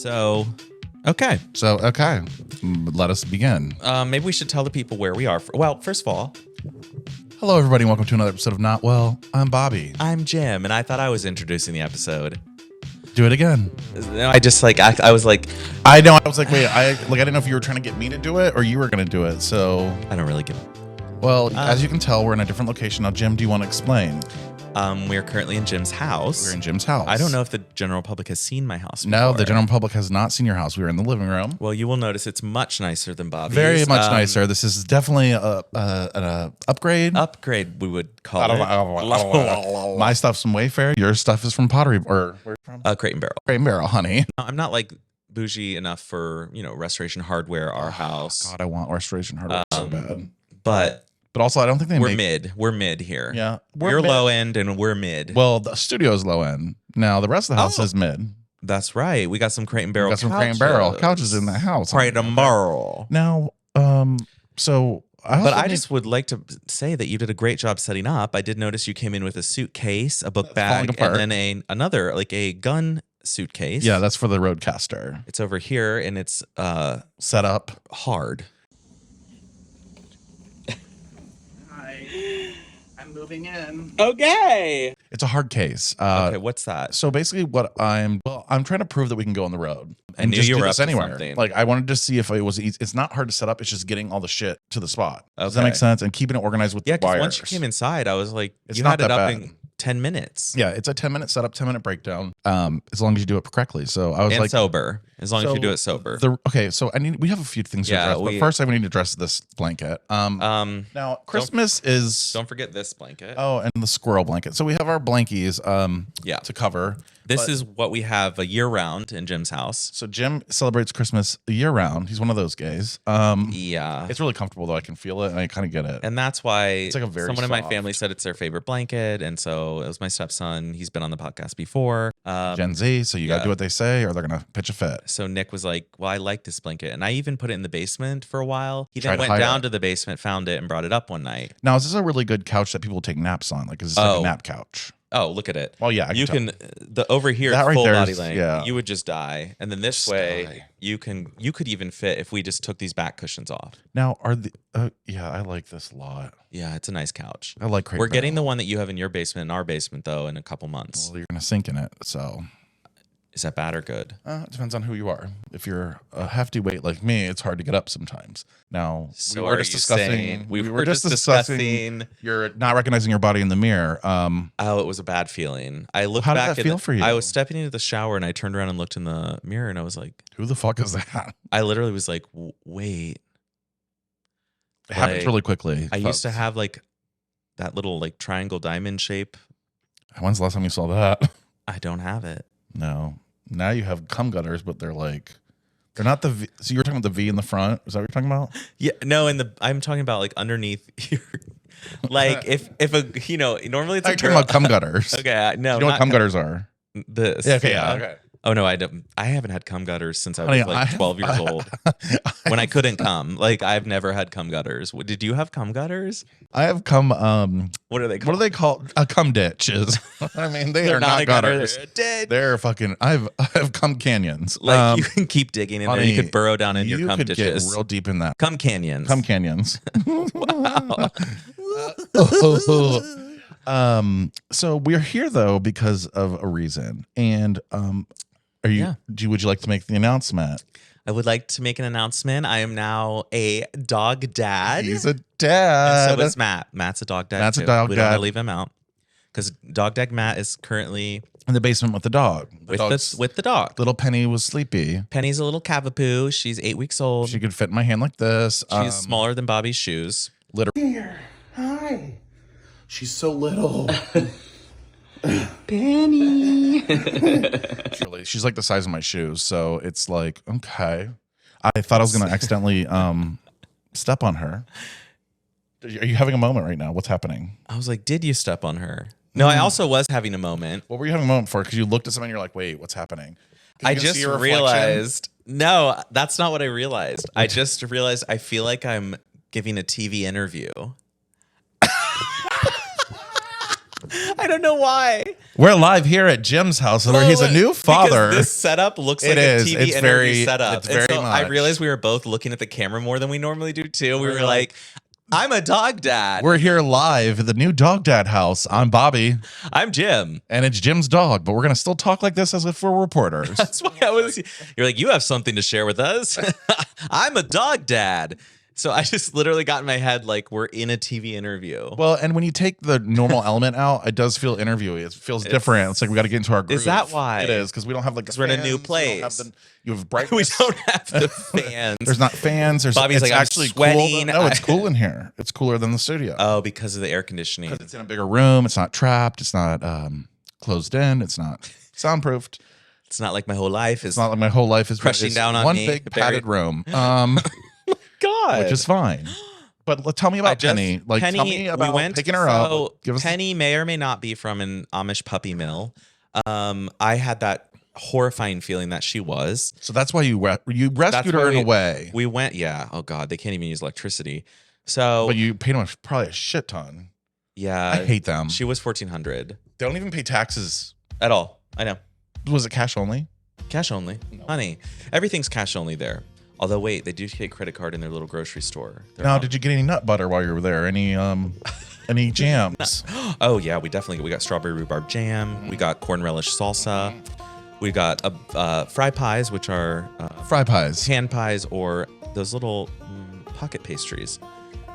Okay. Let us begin. Maybe we should tell the people where we are. Well, first of all, Hello, everybody, and welcome to another episode of Not Well. I'm Bobby. I'm Jim, and I thought I was introducing the episode. Do it again. No, I just like I was like, I know. I was like, wait. I didn't know if you were trying to get me to do it or you were going to do it. So, I don't really give. well, as you can tell, we're in a different location now. Jim, do you want to explain? We are currently in Jim's house. We're in Jim's house. I don't know if the general public has seen my house before. No, the general public has not seen your house. We were in the living room. Well, you will notice it's much nicer than Bobby's. Very much nicer. This is definitely an upgrade. Upgrade, we would call it. I don't know. My stuff's from Wayfair. Your stuff is from Pottery, or where's it from? Crate and Barrel. Crate and Barrel, honey. I'm not like bougie enough for Restoration Hardware, our house. God, I want Restoration Hardware so bad. But also, I don't think we're mid. We're mid here. Yeah, you're low end and we're mid. Well, the studio's low end. Now the rest of the house is mid. That's right. We got some Crate and Barrel. We got some Crate and Barrel couches in the house. Crate and Barrel. Now, so I just would like to say that you did a great job setting up. I did notice you came in with a suitcase, a book bag, and then another like a gun suitcase. Yeah, that's for the Roadcaster. It's over here and it's set up hard. Moving in. Okay. It's a hard case. Okay, what's that? So basically I'm trying to prove that we can go on the road and knew just you do were this up to anywhere. something. Like I wanted to see if it was easy. It's not hard to set up. It's just getting all the shit to the spot. Okay. Does that make sense? And keeping it organized with the wires. Once you came inside, I was like, it's you not had it that up bad. in 10 minutes. Yeah, it's a 10-minute setup, 10-minute breakdown. As long as you do it correctly. So I was and like, sober. As long as you do it sober. So we have a few things to address, but first I need to address this blanket. Now Christmas is. Don't forget this blanket. Oh, and the squirrel blanket. So we have our blankies. To cover. This is what we have a year round in Jim's house. So Jim celebrates Christmas a year round. He's one of those guys. Yeah. It's really comfortable though. I can feel it and I kind of get it. And that's why it's like someone in my family said it's their favorite blanket. And so it was my stepson. He's been on the podcast before. Gen Z. So you got to do what they say or they're going to pitch a fit. So Nick was like, well, I like this blanket. And I even put it in the basement for a while. He then went down to the basement, found it and brought it up one night. Now, is this a really good couch that people take naps on? Like, is this like a nap couch? Oh, look at it. Well, yeah, you can over here that right full there body is, length. Yeah. You would just die, and then this way you could even fit if we just took these back cushions off. Now, I like this a lot. Yeah, it's a nice couch. I like. We're getting the one that you have in your basement in our basement though in a couple months. Well, you're gonna sink in it, so. Is that bad or good? It depends on who you are. If you're a hefty weight like me, it's hard to get up sometimes. Now, so we were just discussing you're not recognizing your body in the mirror. Oh, it was a bad feeling. I looked How back. How did that feel for you? I was stepping into the shower and I turned around and looked in the mirror and I was like, "Who the fuck is that?" I literally was like, "Wait." It happens really quickly. I used to have like that little like triangle diamond shape. When's the last time you saw that? I don't have it. No. Now you have cum gutters, but they're not the V. So you were talking about the V in the front. Is that what you're talking about? Yeah, no. I'm talking about like underneath your, like if normally it's. You're talking about cum gutters. Okay, no. You know what cum gutters are? This. Yeah, okay. Oh no, I don't. I haven't had cum gutters since I was 12 years old. When I couldn't cum, like I've never had cum gutters. Did you have cum gutters? I have cum. What are they called? What are they called? Cum ditches. I mean, they are not gutters. They're fucking. I have cum canyons. Like you can keep digging in there. You could burrow down in your cum ditches. You could get real deep in that. Cum canyons. Cum canyons. Wow. So we're here though because of a reason, and would you like to make the announcement? I would like to make an announcement. I am now a dog dad. He's a dad. And so is Matt. Matt's a dog dad. Matt's too. a dog we dad. don't want to leave him out because dog dad Matt is currently in the basement with the dog. With the dog. Little Penny was sleepy. Penny's a little cavapoo. She's 8 weeks old. She could fit in my hand like this. She's smaller than Bobby's shoes. Literally. Here. Hi. She's so little. Penny. She's like the size of my shoes, so it's like, okay. I thought I was going to accidentally step on her. Are you having a moment right now? What's happening? I was like, did you step on her? No, I also was having a moment. What were you having a moment for? Because you looked at something and you're like, wait, what's happening? I just realized. No, that's not what I realized. I just realized I feel like I'm giving a TV interview. I don't know why. We're live here at Jim's house, where he's a new father. This setup looks like a TV interview setup. It's very much. I realized we were both looking at the camera more than we normally do too. We were like, I'm a dog dad. We're here live at the new dog dad house. I'm Bobby. I'm Jim. And it's Jim's dog, but we're going to still talk like this as if we're reporters. That's why you're like, you have something to share with us. I'm a dog dad. So I just literally got in my head like we're in a TV interview. Well, and when you take the normal element out, it does feel interviewy. It feels different. It's like we got to get into our groove. Is that why? It is, because we don't have like we're in a new place. You have brightness. We don't have the fans. There's not fans. Bobby's like, I'm actually sweating. Cool. No, it's cool in here. It's cooler than the studio. Oh, because of the air conditioning. Because it's in a bigger room. It's not trapped. It's not closed in. It's not soundproofed. It's not like my whole life is. It's not like my whole life is crushing down on one me. One big padded room. God. Which is fine. But tell me about Penny. Like, Penny, tell me about picking her up. Penny may or may not be from an Amish puppy mill. I had that horrifying feeling that she was. So that's why you rescued her in a way. We went, yeah. Oh God, they can't even use electricity. So, but you paid them probably a shit ton. Yeah, I hate them. She was $1,400. They don't even pay taxes at all. I know. Was it cash only? Cash only, no. Honey. Everything's cash only there. Although, wait, they do take credit card in their little grocery store. Now, did you get any nut butter while you were there? Any jams? Oh, yeah, we got strawberry rhubarb jam. We got corn relish salsa. We got fry pies, which are fry pies, hand pies, or those little pocket pastries.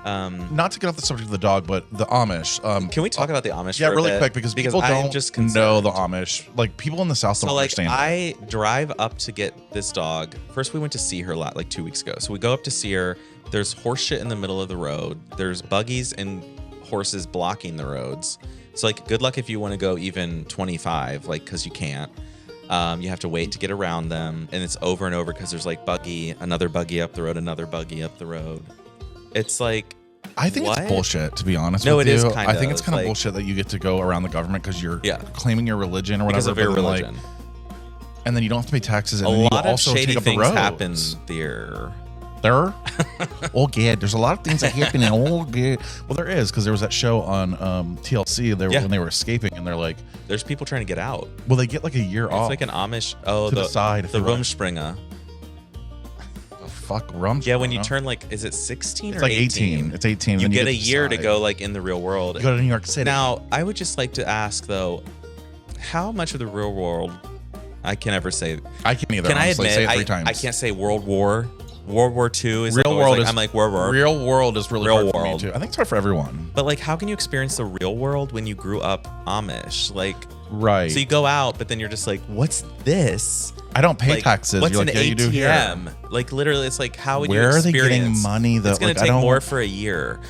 Not to get off the subject of the dog, but the Amish. Can we talk about the Amish? Yeah, for really a bit? quick, because people don't just know the Amish. Like, people in the South don't understand. I drive up to get this dog. First, we went to see her like 2 weeks ago. So we go up to see her. There's horse shit in the middle of the road. There's buggies and horses blocking the roads. So like, good luck if you want to go even 25, like, because you can't. You have to wait to get around them, and it's over and over because there's like another buggy up the road, another buggy up the road. It's like, I think it's bullshit, to be honest with you. No, it is kind of. I think it's kind of bullshit that you get to go around the government because you're claiming your religion or whatever. Because of your religion. And then you don't have to pay taxes. And a then lot you of also shady take up the things roads. happen there. There? Oh, yeah. There's a lot of things that happen. Well, there is, because there was that show on TLC when they were escaping, and they're like, there's people trying to get out. Well, they get like a year off. It's like an Amish. To the side. The Rumspringa. Fuck, Rumspringa. Yeah, when you turn is it 16 it's or like 18? It's 18. You get a year to go like in the real world. You go to New York City. Now, I would just like to ask though, how much of the real world? I can't ever say. I can't either. Can honestly. I admit? Say it 3 times. I can't say World War II is real world. I'm like World War. Real world is really real hard world. for me too. I think it's hard for everyone. But like, how can you experience the real world when you grew up Amish? Like, right. So you go out, but then you're just like, what's this? I don't pay taxes. What's you're an like, yeah, you do here. ATM? Like, literally, it's like, how would you Where experience? are they getting money? That it's going to take more for a year.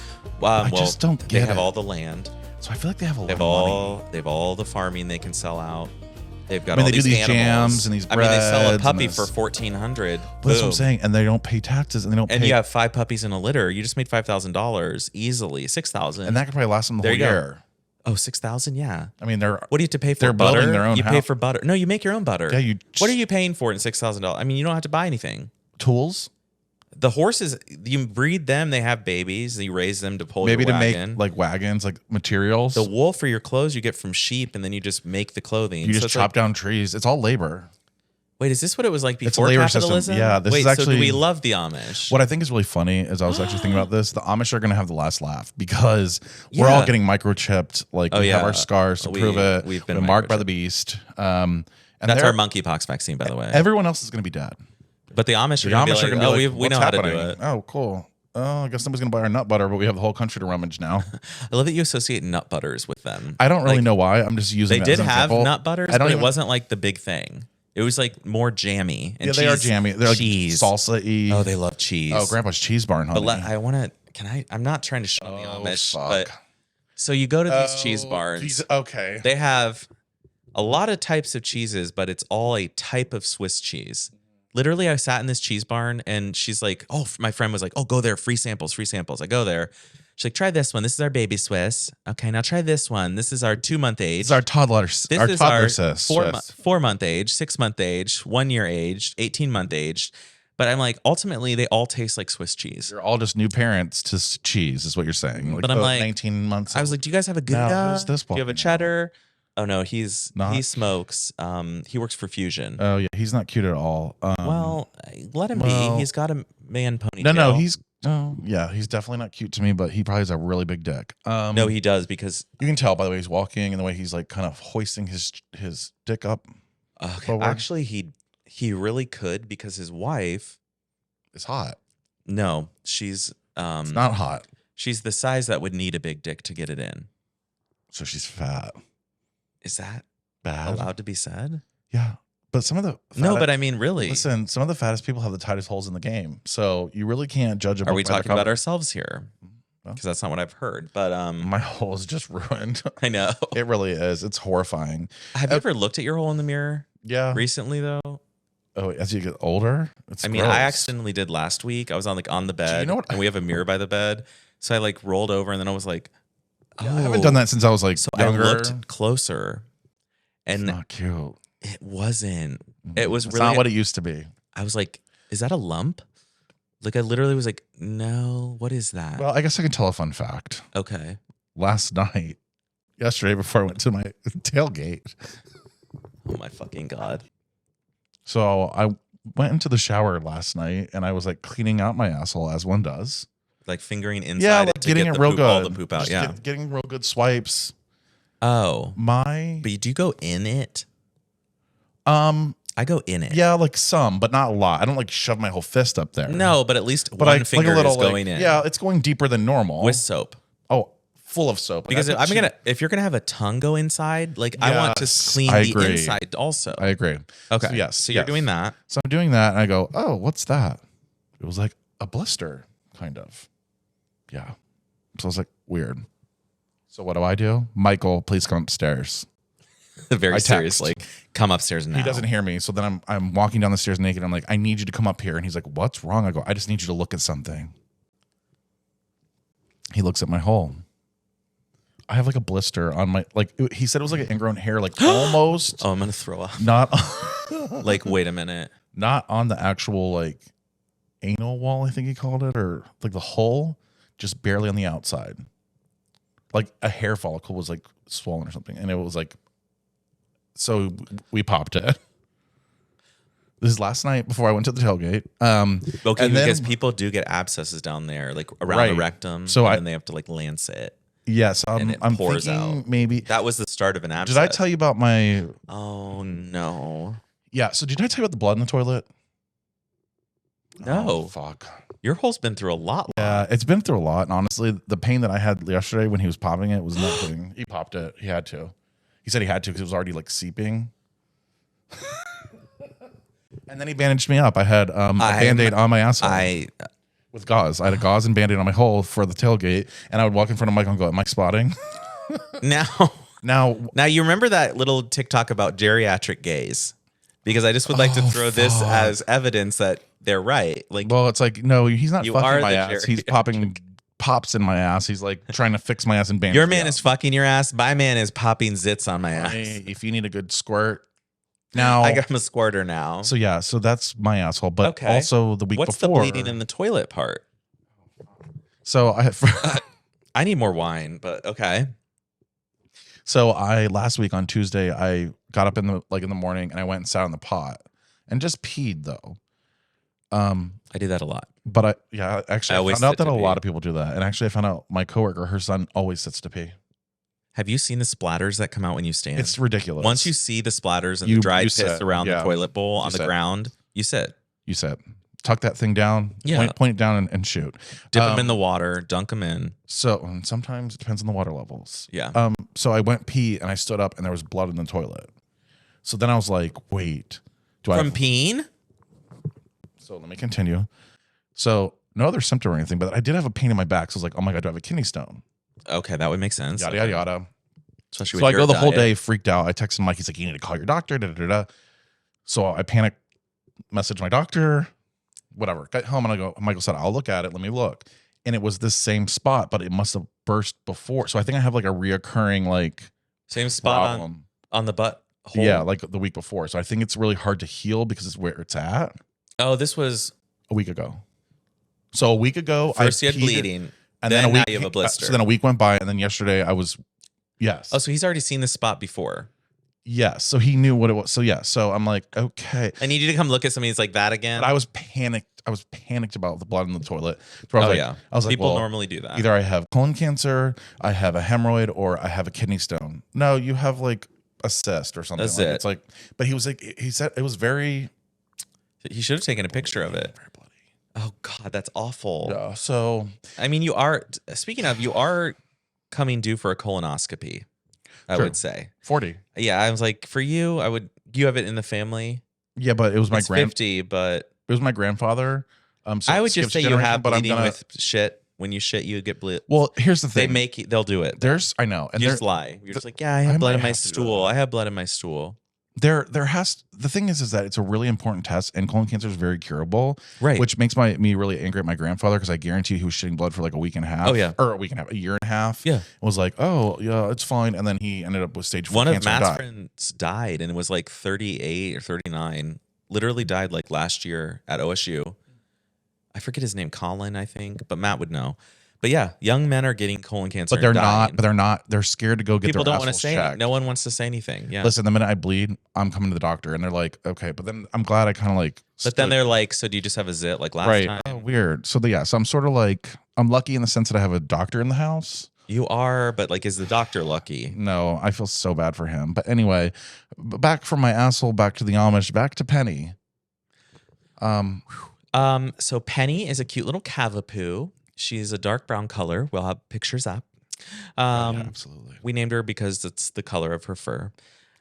I just don't get it. They have all the land. So I feel like they have a lot of money. They have all the farming they can sell out. They've got they all do these animals. jams and these breads. I mean, they sell a puppy for $1,400. But that's what I'm saying. And they don't pay taxes, and they don't pay. And you have 5 puppies in a litter. You just made $5,000 easily, $6,000. And that could probably last them the whole year. Oh, 6,000, yeah. I mean, what do you have to pay for? They're butter? building their own You house. pay for butter. No, you make your own butter. Yeah, what are you paying for it in $6,000? I mean, you don't have to buy anything. Tools. The horses, you breed them. They have babies. You raise them to pull your wagon. Maybe to make like wagons, like materials. The wool for your clothes you get from sheep, and then you just make the clothing. You just chop down trees. It's all labor. Wait, is this what it was like before it's a labor capitalism? System. Yeah, this is actually. So do we love the Amish? What I think is really funny is I was actually thinking about this. The Amish are going to have the last laugh because we're all getting microchipped. Like we have our scars to prove it. We've been marked by the beast. And that's our monkeypox vaccine, by the way. Everyone else is going to be dead. But the Amish are going to be like, we know how to do it. Oh, cool. Oh, I guess somebody's going to buy our nut butter, but we have the whole country to rummage now. I love that you associate nut butters with them. I don't really know why. I'm just using it They as did an have example. nut butters, but it wasn't like the big thing. It was like more jammy. And they are jammy. They're like salsa-y. Oh, they love cheese. Oh, Grandpa's Cheese Barn, honey. But I want to, I'm not trying to shit on the Amish, but so you go to these cheese barns. Okay. They have a lot of types of cheeses, but it's all a type of Swiss cheese. Literally, I sat in this cheese barn and she's like, oh, my friend was like, oh, go there. Free samples, free samples. I go there. She's like, try this one. This is our baby Swiss. Okay, now try this one. This is our 2-month age. This is our toddler. This is our 4-month age, 6-month age, 1 year aged, 18-month aged. But I'm like, ultimately, they all taste like Swiss cheese. You're all just new parents to cheese, is what you're saying. But I'm like, 19 months. I was like, do you guys have a Gouda? Who's this do you have a cheddar? Oh no, he Not? smokes. He works for Fusion. Oh yeah, he's not cute at all. Well, let him be. well- He's got a man ponytail. No, he's definitely not cute to me, but he probably has a really big dick. No, he does because You can tell by the way he's walking and the way he's like kind of hoisting his dick up. Forward. actually he really could because his wife. It's hot. No, she's It's not hot. She's the size that would need a big dick to get it in. So she's fat. Is that Bad. allowed to be said? Yeah. But some of the No, but I mean, really. listen, some of the fattest people have the tightest holes in the game. So you really can't judge a book Are we by their talking about cover. ourselves here? Well. Because that's not what I've heard. But My hole is just ruined. I know. It really is. It's horrifying. Have you ever looked at your hole in the mirror Yeah. recently though? Oh, as you get older, it's I mean, gross. I accidentally did last week. I was on the bed, you know what? and we have a mirror by the bed. So I like rolled over, and then I was like, "Oh." I haven't done that since I was like So younger. I looked closer, It's and not cute. it wasn't. It was It's really. not what it used to be. I was like, "Is that a lump?" Like I literally was like, "No, what is that?" Well, I guess I can tell a fun fact. Okay. Yesterday before I went to my tailgate. Oh my fucking god. So I went into the shower last night and I was like cleaning out my asshole as one does. Like fingering inside. Yeah, like to getting get it the real poop, good. all the poop out. Just Yeah. getting real good swipes. Oh, My but do you go in it? I go in it. yeah, like some, but not a lot. I don't like shove my whole fist up there. No, but at least but one I finger like a little is going in. Yeah, it's going deeper than normal. With soap. Oh, full of soap. Because That's if you're gonna have a tongue go inside, like I want to Yes, clean I the agree. inside also. I agree. Okay. So yes. So you're yes. doing that. So I'm doing that and I go, oh, what's that? It was like a blister, kind of. Yeah. So I was like, weird. So what do? Michael, please come upstairs. Very I text. seriously. Come upstairs now. He doesn't hear me. So then I'm walking down the stairs naked. I'm like, I need you to come up here. And he's like, what's wrong? I go, I just need you to look at something. He looks at my hole. I have like a blister on my, like, he said it was like an ingrown hair, like almost. Oh, I'm gonna throw up. Not, Like, wait a minute. not on the actual like anal wall, I think he called it, or like the hole, just barely on the outside. Like a hair follicle was like swollen or something. And it was like, so we popped it. This is last night before I went to the tailgate. Okay, and then- because people do get abscesses down there, like around Right. the rectum. So and I- then they have to like lancet. Yes, And it I'm pours thinking out. maybe. That was the start of an abscess. Did I tell you about my? Oh no. Yeah. So did I tell you about the blood in the toilet? No. Oh, fuck. Your hole's been through a lot. Yeah, it's been through a lot. And honestly, the pain that I had yesterday when he was popping it was nothing. He popped it. He had to. He said he had to because it was already like seeping. And then he bandaged me up. I had a Band-Aid on my asshole with gauze. I had a gauze and Band-Aid on my hole for the tailgate. And I would walk in front of Mike and go, am I spotting? now Now, you remember that little TikTok about geriatric gays? Because I just would like to throw this as evidence that they're right. Like, well, it's like, no, he's not You are fucking my the ass. He's geriatric. popping pops in my ass. He's like trying to fix my ass and bandage your me man up. is fucking your ass. My man is popping zits on my ass. Hey, if you need a good squirt. Now, I got him a squirter now. so yeah, so that's my asshole. But Okay. also the week What's before. the bleeding in the toilet part? So I need more wine, but okay. So last week on Tuesday, I got up in the morning and I went and sat on the pot and just peed though. I do that a lot. But I I always found out sit that to a pee. lot of people do that. And actually I found out my coworker, her son always sits to pee. Have you seen the splatters that come out when you stand? It's ridiculous. Once you see the splatters and You- the dried you piss sit, around yeah. the toilet bowl on the sit. ground, you sit. You said, tuck that thing down, Yeah. point it down and shoot. Dip them in the water, dunk them in. So and sometimes it depends on the water levels. Yeah. So I went pee and I stood up and there was blood in the toilet. So then I was like, wait, do From I? peeing? So let me continue. So no other symptom or anything, but I did have a pain in my back. So I was like, oh my God, do I have a kidney stone? Okay, that would make sense. Yada, yada, yada. Especially So with I your go the whole diet. day freaked out. I texted Mike. He's like, you need to call your doctor. Da, da, da, da. So I panic, message my doctor, whatever. Got home and I go, Michael said, I'll look at it. Let me look. And it was this same spot, but it must have burst before. So I think I have like a reoccurring like Same spot problem. on the butt hole. Yeah, like the week before. So I think it's really hard to heal because it's where it's at. Oh, this was A week ago. So a week ago, first I you had peed, bleeding, and then then a now week. you have a blister. So then a week went by, and then yesterday I was Yes. Oh, so he's already seen this spot before. Yes. So he knew what it was. So yeah. So I'm like, okay. I need you to come look at something. It's like that again. But I was panicked. I was panicked about the blood in the toilet. So I was I was People well, normally do that. Either I have colon cancer, I have a hemorrhoid, or I have a kidney stone. No, you have like a cyst or something. That's like, it. It's like, but he was like, he said it was very. He should have taken a picture of it. Very bloody. Oh God, that's awful. Yeah. So I mean, speaking of, you are coming due for a colonoscopy. I True. would say 40. Yeah, I was like, for you, you have it in the family. Yeah, but it was my It's 50, but it was my grandfather. So I would it just skips say you generation, have but I'm bleeding gonna- with shit. When you shit, you get bleed. Well, here's the thing. They'll do it. I know, and You there, just lie. You're just like, yeah, I have I blood might in my have to do stool. that. I have blood in my stool. there has the thing is that it's a really important test, and colon cancer is very curable, Right. Which makes me really angry at my grandfather because I guarantee he was shitting blood for like a week and a half. Oh, yeah. Or a year and a half. Yeah. And was like, oh yeah, it's fine, and then he ended up with stage 4 One of cancer. and Matt's died. friends died, and it was like 38 or 39. Literally died like last year at OSU. I forget his name, Colin, I think, but Matt would know. But yeah, young men are getting colon cancer. But they're and dying. not. But they're not. They're scared to go get People their don't want to assholes say. checked. No one wants to say anything. Yeah. Listen, the minute I bleed, I'm coming to the doctor, and they're like, okay. But then I'm glad I kind of like. But then they're like, so do you just have a zit like last right. time? Oh, weird. So so I'm sort of like I'm lucky in the sense that I have a doctor in the house. You are, but like, is the doctor lucky? No, I feel so bad for him. But anyway, back from my asshole, back to the Amish, back to Penny. So Penny is a cute little cavapoo. She's a dark brown color. We'll have pictures up. Yeah, absolutely. We named her because it's the color of her fur.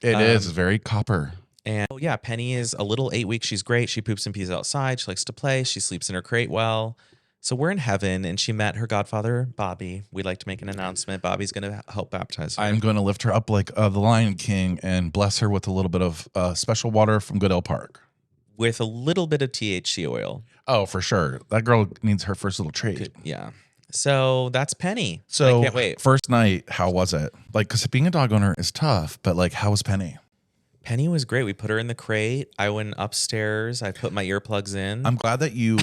It is very copper. And yeah, Penny is a little 8 weeks. She's great. She poops and pees outside. She likes to play. She sleeps in her crate well. So we're in heaven, and she met her godfather, Bobby. We'd like to make an announcement. Bobby's going to help baptize her. I'm going to lift her up like the Lion King and bless her with a little bit of special water from Goodell Park. With a little bit of THC oil. Oh, for sure. That girl needs her first little treat. Yeah. So that's Penny. So I can't wait. First night, how was it? Like, because being a dog owner is tough, but like, how was Penny? Penny was great. We put her in the crate. I went upstairs. I put my earplugs in. I'm glad that you.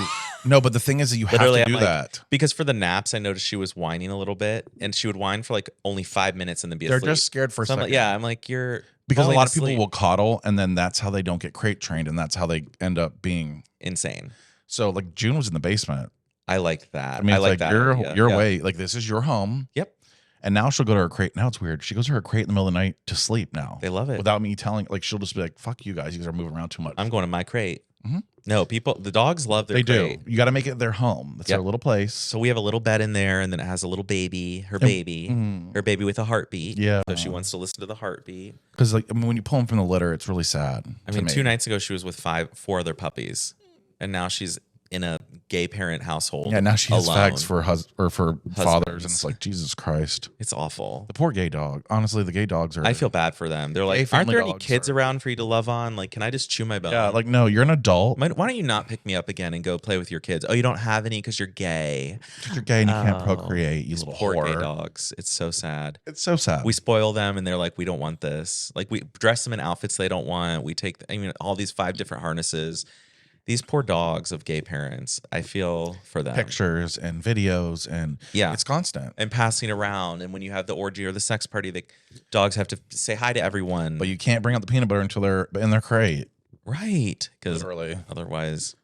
No, but the thing is that you have Literally, to do I'm like- that. Because for the naps, I noticed she was whining a little bit, and she would whine for like only 5 minutes and then be They're asleep. just scared for a So I'm second. like, yeah, I'm like, you're Because a falling lot of people asleep. will coddle, and then that's how they don't get crate trained, and that's how they end up being. Insane. So, like, June was in the basement. I like that. I mean, it's like like that. you're idea. you're Yeah. away. Like, this is your home. Yep. And now she'll go to her crate. Now it's weird. She goes to her crate in the middle of the night to sleep now. They love it. Without me telling. Like, she'll just be like, fuck you guys. You guys are moving around too much. I'm going to my crate. Mhm. No, the dogs love their They crate. do. You got to make it their home. It's Yep. their little place. So we have a little bed in there, and then it has a little baby, her baby with a heartbeat. Yeah. So she wants to listen to the heartbeat. Because, like, I mean, when you pull them from the litter, it's really sad. I mean, 2 nights ago, she was with 4 other puppies, and now she's in a gay parent household. Yeah, now she has alone. fags for fathers, and it's like, Jesus Christ. It's awful. The poor gay dog. Honestly, the gay dogs are. I feel bad for them. They're Gay like, aren't family there any dogs kids are- around for you to love on? Like, can I just chew my bone? Yeah, like, no, you're an adult. Why don't you not pick me up again and go play with your kids? Oh, you don't have any because you're gay. You're gay and you can't Oh, procreate, you These little poor whore. gay dogs. It's so sad. It's so sad. We spoil them, and they're like, we don't want this. Like, we dress them in outfits they don't want. We take, all these 5 different harnesses. These poor dogs of gay parents. I feel for them. Pictures and videos, and Yeah. it's constant. And passing around. And when you have the orgy or the sex party, the dogs have to say hi to everyone. But you can't bring out the peanut butter until they're in their crate. Right. Because Literally. otherwise,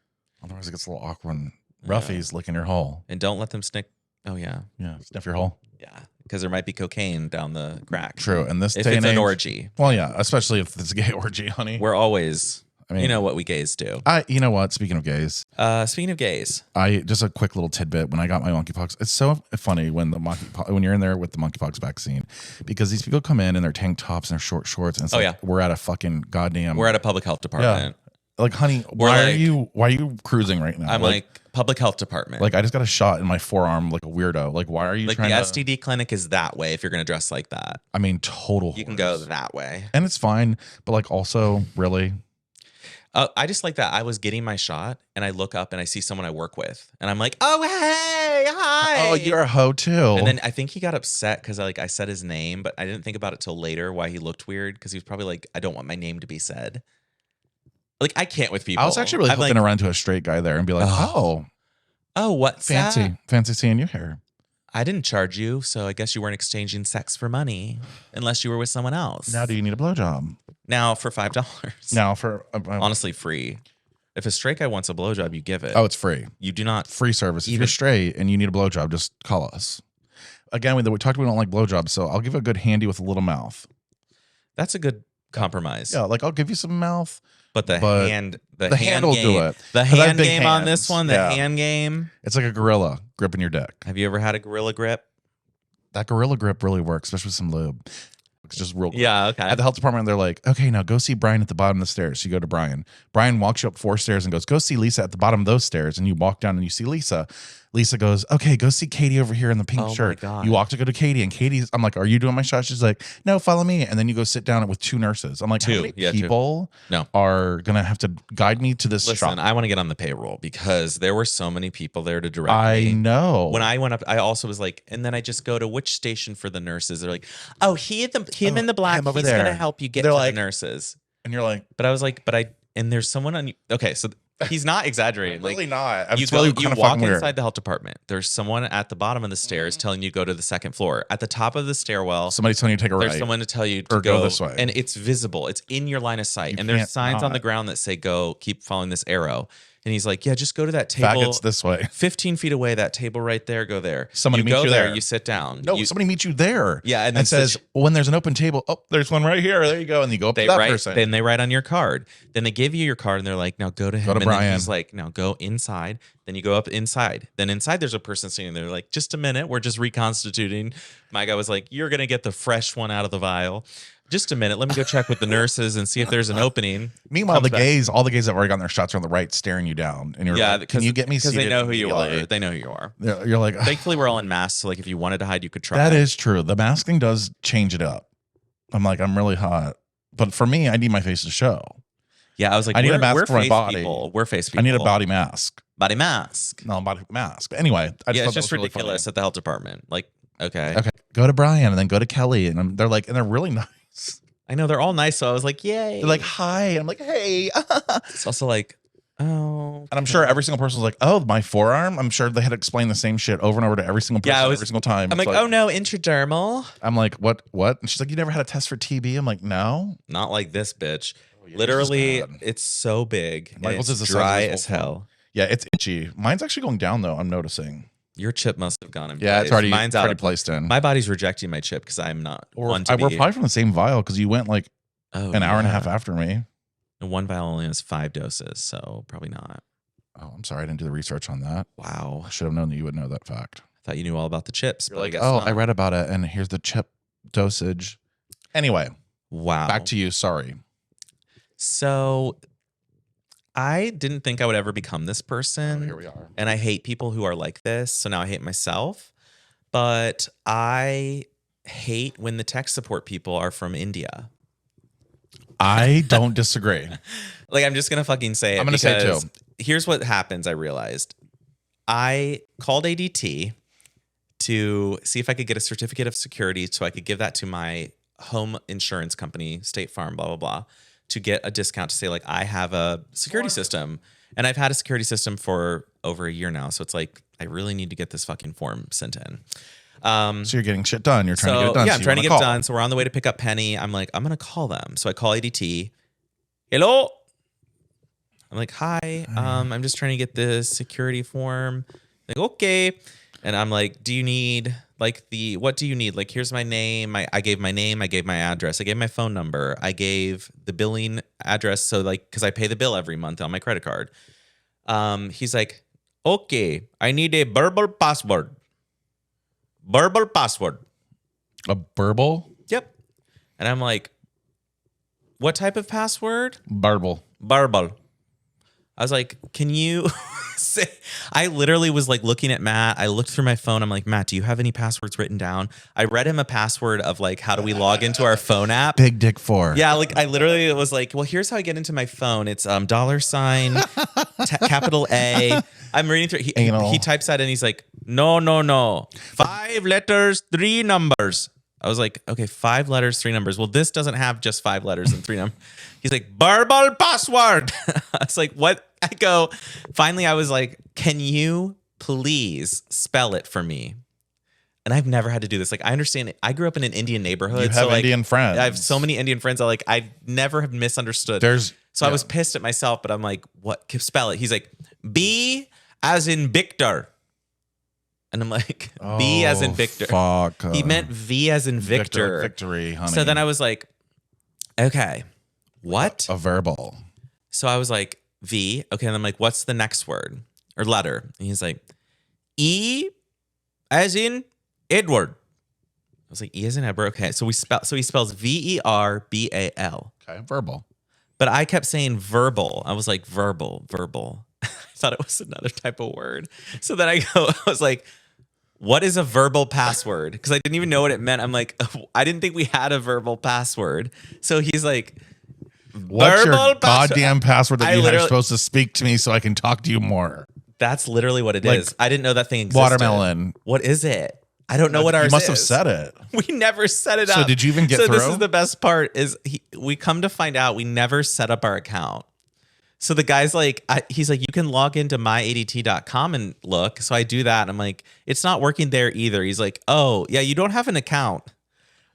Otherwise, it gets a little awkward. When Roughies licking your hole. and don't let them snick. Oh, yeah. Yeah, sniff your hole. Yeah. Because there might be cocaine down the crack. True. And this If day it's and an age, orgy. well, yeah, especially if it's a gay orgy, honey. We're always, I mean, you know what we gays do. you know what? Speaking of gays, Speaking of gays, I just a quick little tidbit. When I got my monkeypox, it's so funny when when you're in there with the monkeypox vaccine, because these people come in their tank tops and their short shorts, and it's like, yeah. we're at a fucking goddamn. we're at a public health department. Like, honey, We're why like- are you cruising right now? I'm like, public health department. like I just got a shot in my forearm like a weirdo. Like, why are you the trying to? STD clinic is that way if you're going to dress like that. I mean, total. You can horrors. go that way. and it's fine, but like also really. I just like that. I was getting my shot and I look up and I see someone I work with and I'm like, oh, hey, hi. Oh, you're a hoe too. And then I think he got upset because I said his name, but I didn't think about it till later why he looked weird because he was probably like, I don't want my name to be said. Like, I can't with people. I was actually really I'm hoping like, to run to a straight guy there and be like, Oh. oh, oh, what's fancy that? seeing you here. I didn't charge you, so I guess you weren't exchanging sex for money unless you were with someone else. Now, do you need a blowjob? Now for $5. Now for Honestly, free. If a straight guy wants a blowjob, you give it. Oh, it's free. You do not. Free service. If Even- you're straight and you need a blowjob, just call us. Again, we talked we don't like blowjobs, so I'll give a good handy with a little mouth. That's a good compromise. Yeah, like I'll give you some mouth. But the hand will game, do it. The 'Cause I have hand big game on hands. this one, the Yeah. hand game. It's like a gorilla gripping your dick. Have you ever had a gorilla grip? That gorilla grip really works, especially with some lube. It's just real. Yeah, okay. At the health department, they're like, okay, now go see Brian at the bottom of the stairs. So you go to Brian. Brian walks you up 4 stairs and goes, go see Lisa at the bottom of those stairs. And you walk down and you see Lisa. Lisa goes, okay, go see Katie over here in the pink Oh my shirt. God. You walk to go to Katie, and Katie's, I'm like, are you doing my shot? She's like, no, follow me. And then you go sit down with 2 nurses. I'm like, Two. how many Yeah, two. people No. are going to have to guide me to this Listen, shop? I want to get on the payroll because there were so many people there to direct I me. know. When I went up, I also was like, and then I just go to which station for the nurses. They're like, oh, him in the black, him over he's going to there. help you get They're to like- the nurses. And you're like, But I was like, and there's someone on, okay, so he's not exaggerating. Like, really not. I'm you telling go, you kind of walk fucking weird. inside the health department. There's someone at the bottom of the stairs telling you to go to the second floor. At the top of the stairwell, Somebody's telling you to take a there's right. someone to tell you to Or go this way. and it's visible. It's in your line of sight, You and there's can't signs on the not. ground that say "Go, keep following this arrow." And he's like, "Yeah, just go to that table. Faggots this way. 15 feet away, that table right there. Go there. Somebody you meets go you there. there. You sit down. No, You- somebody meets you there. Yeah, and and then says, well, when there's an open table, oh, there's one right here. There you go. And you go up to they that write. person. Then they write on your card. Then they give you your card, and they're like, "Now go to him." Go to and then Brian. he's like, "Now go inside." Then you go up inside. Then inside there's a person sitting there, like, "Just a minute, we're just reconstituting." My guy was like, "You're gonna get the fresh one out of the vial." Just a minute. Let me go check with the nurses and see if there's an opening. Meanwhile, Comes the back. gays, all the gays that have already gotten their shots are on the right, staring you down. And you're Yeah, like, can you get me because seated? they know who you are. immediately? They know who you are. You're like, Thankfully, we're all in masks, so like if you wanted to hide, you could try. that is true. The masking does change it up. I'm like, I'm really hot. But for me, I need my face to show. Yeah, I was like, I need a we're, mask we're for my face body. people. We're face people. I need a body mask. body mask. No, body mask. But anyway, I Yeah, thought it's that just was really ridiculous at the health department. Like, okay. funny. Okay, go to Brian and then go to Kelly. And they're like, and they're really nice. I know they're all nice, so I was like, yay. They're like, hi. I'm like, hey. it's also like, oh. And I'm sure every single person was like, oh, my forearm. I'm sure they had to explain the same shit over and over to every single person Yeah, I was- every single time. I'm It's like, oh no, intradermal. I'm like, what? And she's like, you never had a test for TB? I'm like, no. Not like this, bitch. yours Literally, is bad. it's so big. and Michael's it's is the size of dry his as whole hell. Yeah, it's itchy. Mine's actually going down though. I'm noticing. Your chip must have gone in Yeah, place. it's already, Mine's it's already out of placed in. My body's rejecting my chip because I'm not one to we're be. probably from the same vial because you went like an hour and a half after me. And one vial only has 5 doses, so probably not. Oh, I'm sorry. I didn't do the research on that. Wow. I should have known that you would know that fact. I thought you knew all about the chips. You're but I like, guess oh, not. I read about it and here's the chip dosage. Anyway, Wow. back to you. Sorry. So I didn't think I would ever become this Oh, person. here we are. And I hate people who are like this. So now I hate myself. But I hate when the tech support people are from India. I don't disagree. Like, I'm just going to fucking say it. I'm gonna say it because too. Here's what happens. I realized I called ADT to see if I could get a certificate of security so I could give that to my home insurance company, State Farm, blah, blah, blah, to get a discount to say, like, I have a security system. And I've had a security system for over a year now. So it's like, I really need to get this fucking form sent in. So you're getting shit done. You're trying to get it done. Yeah, so I'm you trying to wanna get it call. done. So we're on the way to pick up Penny. I'm like, I'm going to call them. So I call ADT. Hello. I'm like, hi. I'm just trying to get the security form. Like, okay. And I'm like, do you need what do you need? Like, here's my name. I gave my name. I gave my address. I gave my phone number. I gave the billing address. So like, cause I pay the bill every month on my credit card. He's like, okay, I need a verbal password. Verbal password. A burble? Yep. And I'm like, what type of password? Burble. Verbal. I was like, can you say? I literally was like looking at Matt. I looked through my phone. I'm like, Matt, do you have any passwords written down? I read him a password of like, how do we log into our phone app? Big dick 4. Yeah, like I literally was like, well, here's how I get into my phone. It's $, capital A. I'm reading through. Anal. He types that in. He's like, no. 5 letters, 3 numbers. I was like, okay, 5 letters, 3 numbers. Well, this doesn't have just 5 letters and 3 numbers. He's like, verbal password. I was like, what? I go, finally, I was like, can you please spell it for me? And I've never had to do this. Like, I understand it. I grew up in an Indian neighborhood. You have like, Indian friends. I have so many Indian friends. I never have misunderstood. I was pissed at myself, but I'm like, what? Spell it. He's like, B as in Victor. And I'm like, B as in Victor. Fuck. He meant V as in Victor. Victory, honey. So then I was like, okay, what? A verbal. So I was like, V. Okay. And I'm like, what's the next word or letter? And he's like, E as in Edward. I was like, E as in Edward. Okay. So he spells VERBAL. Okay. Verbal. But I kept saying verbal. I was like, verbal. I thought it was another type of word. So then I was like, what is a verbal password? Because I didn't even know what it meant. I'm like, I didn't think we had a verbal password. So he's like, what's your goddamn password that you are supposed to speak to me so I can talk to you more? That's literally what it is. I didn't know that thing existed. Watermelon. What is it? I don't know what ours is. You must have said it. We never set it up. So did you even get through? So this is the best part is we come to find out we never set up our account. So the guy's like, he's like, you can log into myadt.com and look. So I do that. And I'm like, it's not working there either. He's like, oh, yeah, you don't have an account.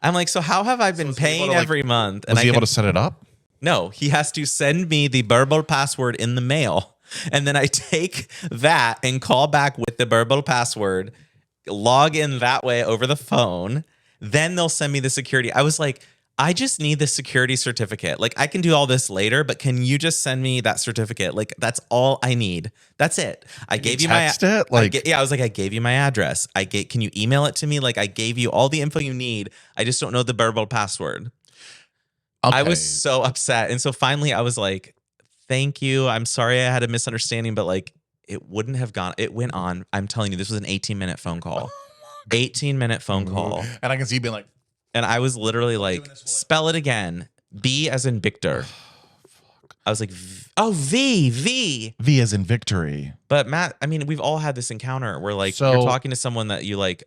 I'm like, so how have I been paying every month? And was he able to set it up? No, he has to send me the verbal password in the mail. And then I take that and call back with the verbal password, log in that way over the phone. Then they'll send me the security. I was like, I just need the security certificate. Like, I can do all this later, but can you just send me that certificate? Like, that's all I need. That's it. I gave you my it? Like, I was like, I gave you my address. Can you email it to me? Like, I gave you all the info you need. I just don't know the verbal password. Okay. I was so upset. And so finally I was like, thank you. I'm sorry I had a misunderstanding, but like, it wouldn't have gone. It went on. I'm telling you, this was an 18-minute phone call. 18-minute phone call. And I can see you being like, and I was literally like, spell it again. B as in Victor. I was like, V. V as in victory. But Matt, I mean, we've all had this encounter where like you're talking to someone that you like,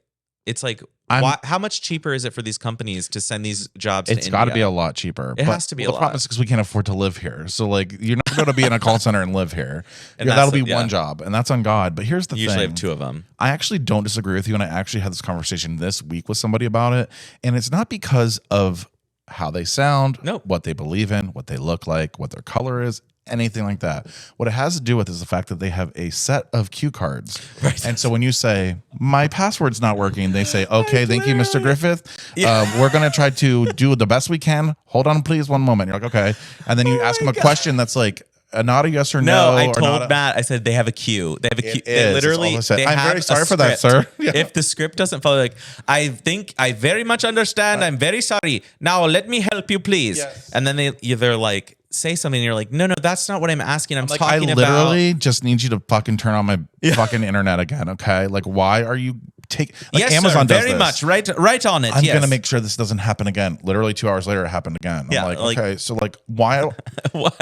it's like, how much cheaper is it for these companies to send these jobs to India? It's got to be a lot cheaper. It has to be a lot. The problem is because we can't afford to live here. So like, you're not going to be in a call center and live here. That'll be one job, and that's on God. But here's the thing. Usually have two of them. I actually don't disagree with you, and I actually had this conversation this week with somebody about it. And it's not because of how they sound, what they believe in, what they look like, what their color is, anything like that. What it has to do with is the fact that they have a set of cue cards. Right. And so when you say, my password's not working, they say, okay, thank you, Mr. Griffith. Yeah. We're going to try to do the best we can. Hold on, please, one moment. You're like, okay. And then you ask them a question that's like, not a yes or no. No, I told Matt, I said they have a queue. They have a queue. They literally, I'm very sorry for that, sir. Yeah. If the script doesn't follow, like, I think I very much understand. I'm very sorry. Now let me help you, please. Yes. And then they're like, say something. And you're like, no, that's not what I'm asking. I'm like, talking about. I literally just need you to fucking turn on my fucking internet again. Okay. Like, why are you yes, Amazon sir, does very this. much right on it. I'm going to make sure this doesn't happen again. Literally 2 hours later, it happened again. I'm like, okay, so like, why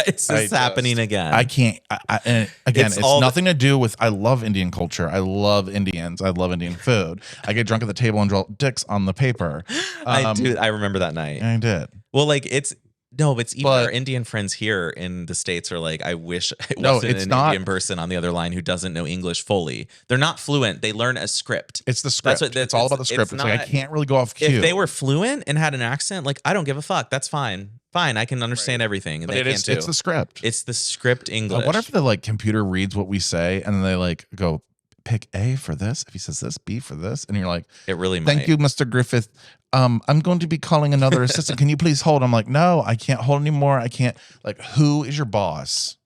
is this happening again? I can't. And again, it's nothing to do with. I love Indian culture. I love Indians. I love Indian food. I get drunk at the table and draw dicks on the paper. I do. I remember that night. I did. Well, like it's even our Indian friends here in the States are like, I wish it wasn't an Indian person on the other line who doesn't know English fully. They're not fluent. They learn a script. It's the script. It's all about the script. It's like, I can't really go off cue. If they were fluent and had an accent, like, I don't give a fuck. That's fine. I can understand everything. And it's the script. It's the script English. What if the like computer reads what we say and then they like go, pick A for this. If he says this, B for this. And you're like, it really thank you, Mr. Griffith. I'm going to be calling another assistant. Can you please hold? I'm like, no, I can't hold anymore. I can't. Like, who is your boss?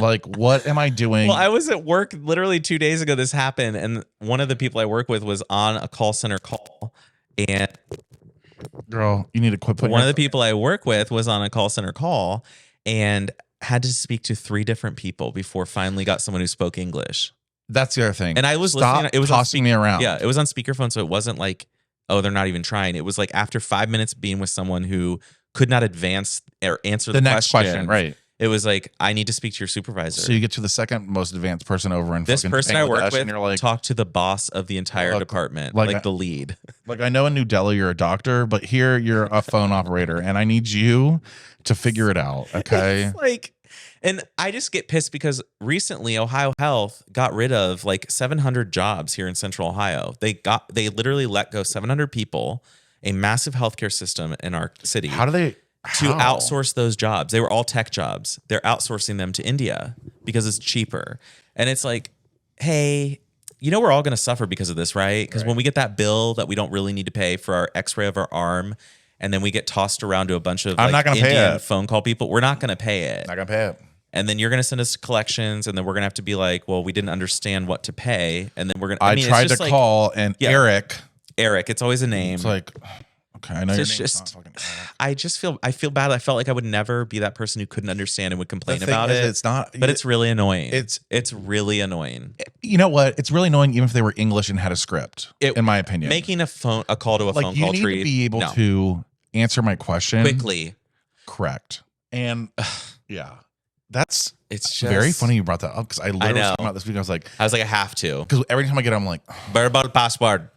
Like, what am I doing? Well, I was at work literally 2 days ago. This happened. And one of the people I work with was on a call center call. And girl, you need to quit putting one of the people I work with was on a call center call and had to speak to 3 different people before finally got someone who spoke English. That's the other thing. And I was listening. It was tossing me around. Yeah, it was on speakerphone, so it wasn't like, oh, they're not even trying. It was like after 5 minutes being with someone who could not advance or answer the next question. Right. It was like, I need to speak to your supervisor. So you get to the second most advanced person over in this person I work with. You're like, talk to the boss of the entire department, like the lead. Like, I know in New Delhi you're a doctor, but here you're a phone operator, and I need you to figure it out. Okay. It's like, And I just get pissed because recently Ohio Health got rid of like 700 jobs here in Central Ohio. They literally let go 700 people, a massive healthcare system in our city. How do they to outsource those jobs? They were all tech jobs. They're outsourcing them to India because it's cheaper. And it's like, hey, we're all going to suffer because of this, right? Because when we get that bill that we don't really need to pay for our X-ray of our arm, and then we get tossed around to a bunch of Indian phone call people, we're not going to pay it. Not going to pay it. And then you're going to send us to collections, and then we're going to have to be like, well, we didn't understand what to pay. And then we're going to... I tried to call, and Eric, it's always a name. It's like... Okay, I know your name's not fucking Eric. I feel bad. I felt like I would never be that person who couldn't understand and would complain about it. It's not, but it's really annoying. It's really annoying. You know what? It's really annoying even if they were English and had a script. In my opinion, making a call to a phone call you need to be able to answer my question quickly. Correct. And yeah, it's just very funny you brought that up because I literally was talking about this week. I was like, I have to because every time I get it, I'm like, berbal password.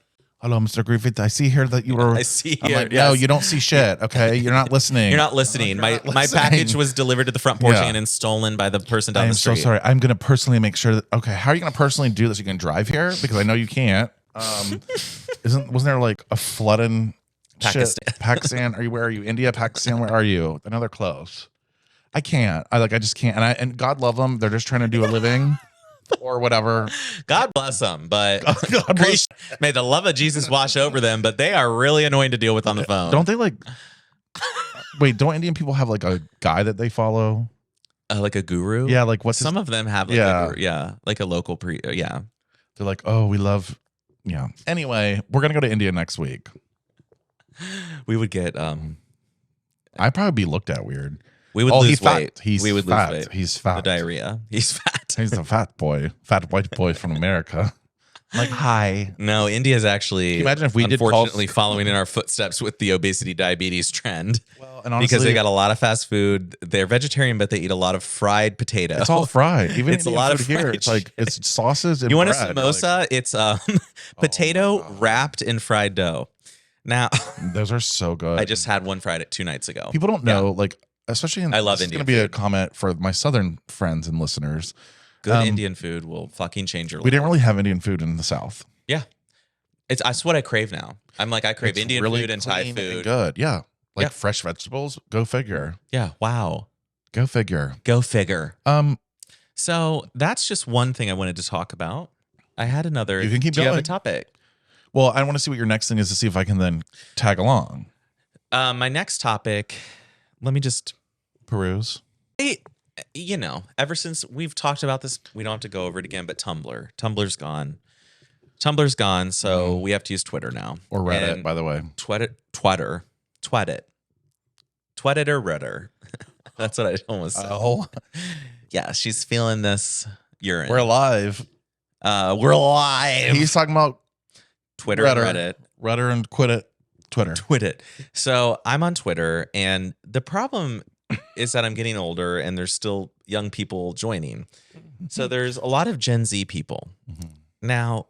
Hello, Mr. Griffith. I see here that you were. I see here. I'm like, no, you don't see shit. Okay, you're not listening. You're not listening. My package was delivered to the front porch and stolen by the person down the street. I'm so sorry. I'm going to personally make sure that. Okay, how are you going to personally do this? You can drive here because I know you can't. Wasn't there like a flood in Pakistan? Where are you? India, Pakistan? Where are you? I know they're close. I can't. I just can't. And God love them. They're just trying to do a living. Or whatever. God bless them, but may the love of Jesus wash over them. But they are really annoying to deal with on the phone. Don't they wait, don't Indian people have like a guy that they follow? Like a guru? Yeah, like some of them have like a guru. Yeah, like a local yeah. They're like, oh, we love, yeah. Anyway, we're going to go to India next week. We would get, I'd probably be looked at weird. We would lose weight. We would lose weight. He's fat. The diarrhea. He's fat. He's a fat white boy from America. I'm like, hi. No, India is actually, imagine if we unfortunately, following in our footsteps with the obesity diabetes trend. Well, and honestly, because they got a lot of fast food. They're vegetarian, but they eat a lot of fried potato. It's all fried. Even it's a lot of here. It's like it's sauces and you want a bread. samosa? It's potato wrapped in fried dough. Now, those are so good. I just had one fried 2 nights ago. People don't know, especially in. I love Indian. It's going to be food. a comment for my southern friends and listeners. Good Indian food will fucking change your life. We didn't really have Indian food in the South. Yeah. That's what I crave now. I crave Indian food and Thai food. And good. Yeah. Fresh vegetables. Go figure. Yeah. Wow. Go figure. Go figure. So that's just one thing I wanted to talk about. I had another. You can keep going. You have a topic? Well, I want to see what your next thing is to see if I can then tag along. My next topic, let me just peruse. Ever since we've talked about this, we don't have to go over it again, but Tumblr's gone. Tumblr's gone, so we have to use Twitter now. Or Reddit, by the way. Twitter. Tweet it or Reddit. That's what I almost said. Oh. Yeah, she's feeling this urine. We're live. We're live. He's talking about Twitter and Reddit. Reddit and quit it. Twitter. Twit it. So I'm on Twitter, and the problem is that I'm getting older and there's still young people joining. So there's a lot of Gen Z people. Mm-hmm. Now,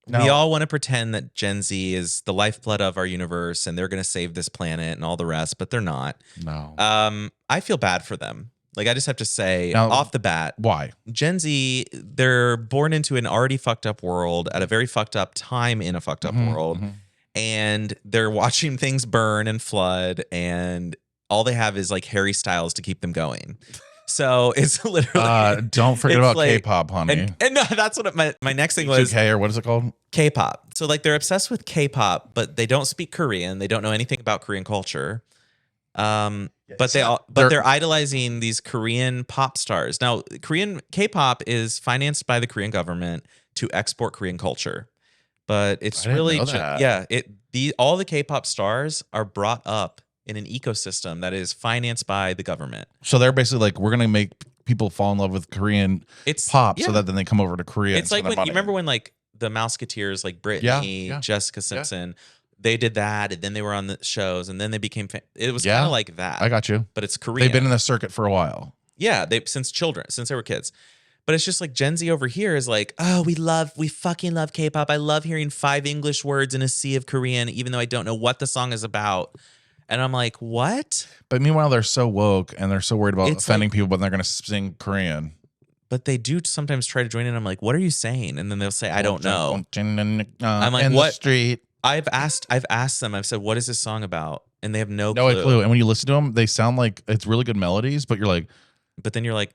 we all want to pretend that Gen Z is the lifeblood of our universe and they're going to save this planet and all the rest, but they're not. No. I feel bad for them. I just have to say off the bat. Why? Gen Z, they're born into an already fucked up world at a very fucked up time in a fucked up world. Mm-hmm. And they're watching things burn and flood, and all they have is Harry Styles to keep them going. So it's literally don't forget about K-pop, honey. And no, that's what my next thing was. K or what is it called? K-pop. So they're obsessed with K-pop, but they don't speak Korean. They don't know anything about Korean culture. But they're idolizing these Korean pop stars. Now, Korean K-pop is financed by the Korean government to export Korean culture. But it's really all the K-pop stars are brought up in an ecosystem that is financed by the government. So they're basically we're going to make people fall in love with Korean pop so that then they come over to Korea. It's like you remember when the Mouseketeers, Britney, Jessica Simpson, they did that, and then they were on the shows, and then they became it was kind of like that. I got you. But it's Korean. They've been in the circuit for a while. Yeah, since they were kids. But it's just Gen Z over here is oh, we fucking love K-pop. I love hearing 5 English words in a sea of Korean, even though I don't know what the song is about. And I'm like, what? But meanwhile, they're so woke and they're so worried about It's offending people, but they're going to sing Korean. But they do sometimes try to join in. I'm like, what are you saying? And then they'll say, I don't know. I'm like, in what? The street. I've asked them. I've said, what is this song about? And they have no clue. And when you listen to them, they sound like it's really good melodies, but you're like, but then you're like,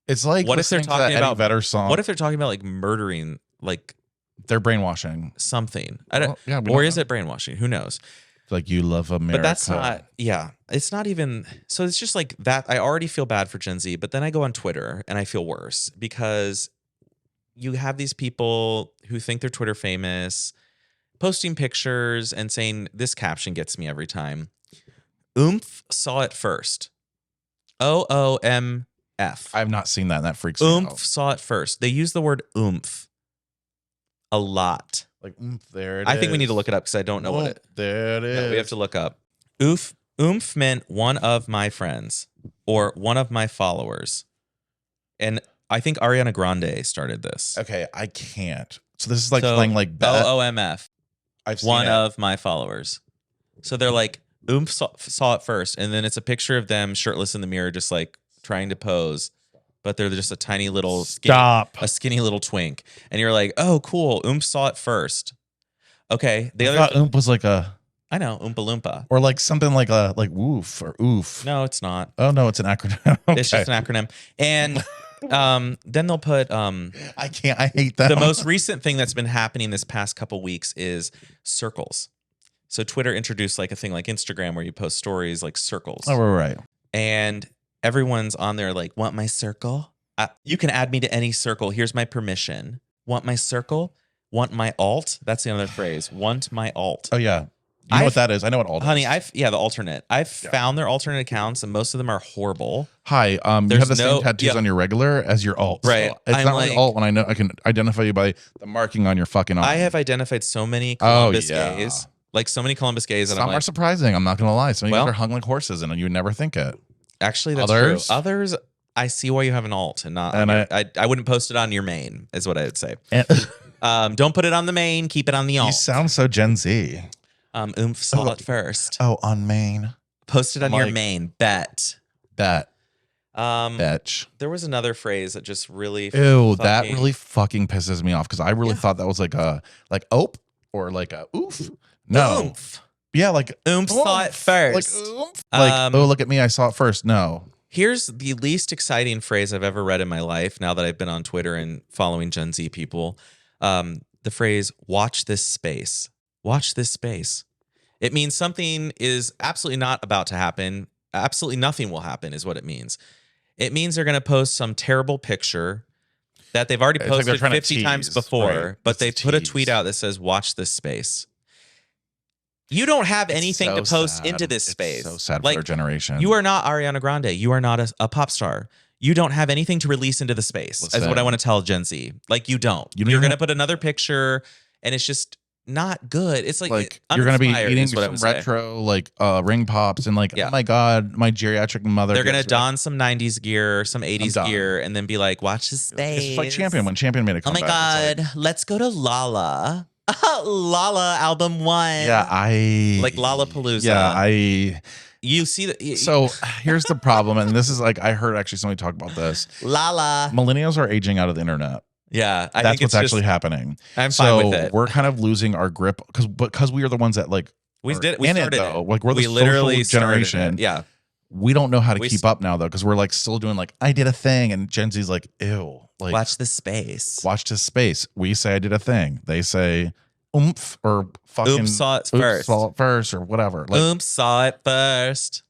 it's like, what if they're talking about Eddie Vedder song? What if they're talking about like murdering, like they're brainwashing something? I don't. Well, yeah, or is it brainwashing? Who knows? It's like you love America. But that's not. Yeah, it's not even. So it's just like that. I already feel bad for Gen Z, but then I go on Twitter and I feel worse because you have these people who think they're Twitter famous, posting pictures and saying this caption gets me every time. Oomph saw it first. OOMF. I've not seen that. And that freaks me out. Oomph saw it first. They use the word oomph a lot. Like, there it is. I think we need to look it up because I don't know what it. There it is. No, we have to look up. Oomph meant one of my friends or one of my followers. And I think Ariana Grande started this. Okay, I can't. So this is like playing like OOMF. I've seen one it. of my followers. So they're like, Oomph saw it first. And then it's a picture of them shirtless in the mirror, just like trying to pose. But they're just a tiny little skinny little twink. And you're like, oh, cool. Oomph saw it first. Okay. I thought Oomph was like I know, Oompa Loompa. Or like something like woof or oof. No, it's not. Oh no, it's an acronym. Okay. It's just an acronym. And then they'll put I hate that. The most recent thing that's been happening this past couple weeks is circles. So Twitter introduced like a thing like Instagram where you post stories like circles. Oh, right. And everyone's on there like, want my circle? You can add me to any circle. Here's my permission. Want my circle? Want my alt? That's the other phrase. Want my alt. Oh, yeah. You know what that is? I know what alt is. Honey, the alternate. I've found their alternate accounts and most of them are horrible. Hi, you have the same tattoos on your regular as your alt. Right. So it's not like alt when I can identify you by the marking on your fucking arm. I have identified so many Columbus gays. Like so many Columbus gays. Some are surprising. I'm not going to lie. Some of you guys are hung like horses and you would never think it. Actually, that's true. Others, I see why you have an alt and not. And I wouldn't post it on your main, is what I would say. Don't put it on the main. Keep it on the alt. You sound so Gen Z. Oomph saw it first. Oh, on main. Post it on your main. Bet. Betch. There was another phrase that just really. That really fucking pisses me off because I really thought that was like a ope or like a oof. No. Oomph. Yeah, like oomph saw it first. Like oomph. Like, oh, look at me, I saw it first. No. Here's the least exciting phrase I've ever read in my life now that I've been on Twitter and following Gen Z people. The phrase, watch this space. Watch this space. It means something is absolutely not about to happen. Absolutely nothing will happen is what it means. It means they're going to post some terrible picture that they've already posted 50 times before, but they put a tweet out that says, watch this space. You don't have anything to post into this space. So sad for our generation. You are not Ariana Grande. You are not a pop star. You don't have anything to release into the space. Is what I want to tell Gen Z. Like you don't. You're going to put another picture and it's just not good. It's like you're going to be eating some retro ring pops and oh my God, my geriatric mother. They're going to don some 90s gear, some 80s gear and then be like, watch this space. It's like Champion when Champion made a comeback. Oh my God, let's go to Lala. Lala album 1. Yeah, like Lollapalooza. Yeah, you see that. So here's the problem, and this is I heard actually somebody talk about this. Lala. Millennials are aging out of the internet. Yeah, I think what's actually happening. I'm fine with it. We're kind of losing our grip because we are the ones that we started it. We're the literally social generation. Yeah. We don't know how to keep up now though, because we're still doing I did a thing, and Gen Z's like, ew. Watch this space. Watch this space. We say I did a thing. They say oomph or fucking oomph saw it first. Saw it first or whatever. Oomph saw it first.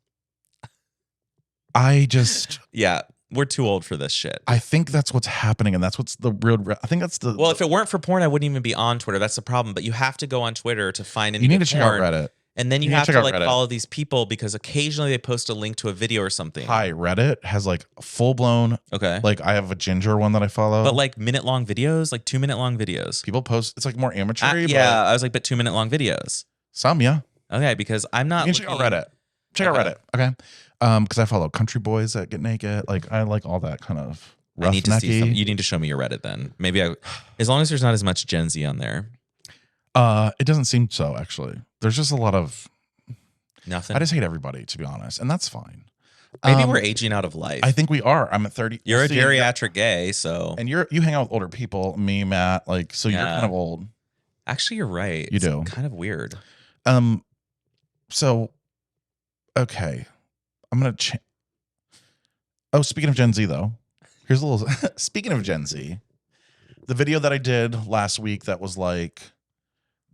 Yeah. We're too old for this shit. I think that's what's happening, and that's what's the real. I think that's the. Well, if it weren't for porn, I wouldn't even be on Twitter. That's the problem. But you have to go on Twitter to find any. You need to check out Reddit, and then you have to follow these people because occasionally they post a link to a video or something. Hi, Reddit has full blown. Okay. I have a ginger one that I follow, but minute long videos, 2 minute long videos. People post. It's more amateur. Yeah, I was but 2 minute long videos. Some, yeah. Okay, because I'm not. You can check out Reddit. Check out Reddit. Okay. Because I follow country boys that get naked. I like all that kind of rough. I need to see you need to show me your Reddit then. Maybe as long as there's not as much Gen Z on there. It doesn't seem so, actually. There's just a lot of Nothing. I just hate everybody, to be honest, and that's fine. Maybe we're aging out of life. I think we are. I'm at 30. You're a geriatric gay, so and you hang out with older people. Me, Matt, like so you're kind of old. Actually, you're right. You do. It's kind of weird. So okay, I'm gonna. Speaking of Gen Z, though, here's a little. Speaking of Gen Z, the video that I did last week that was like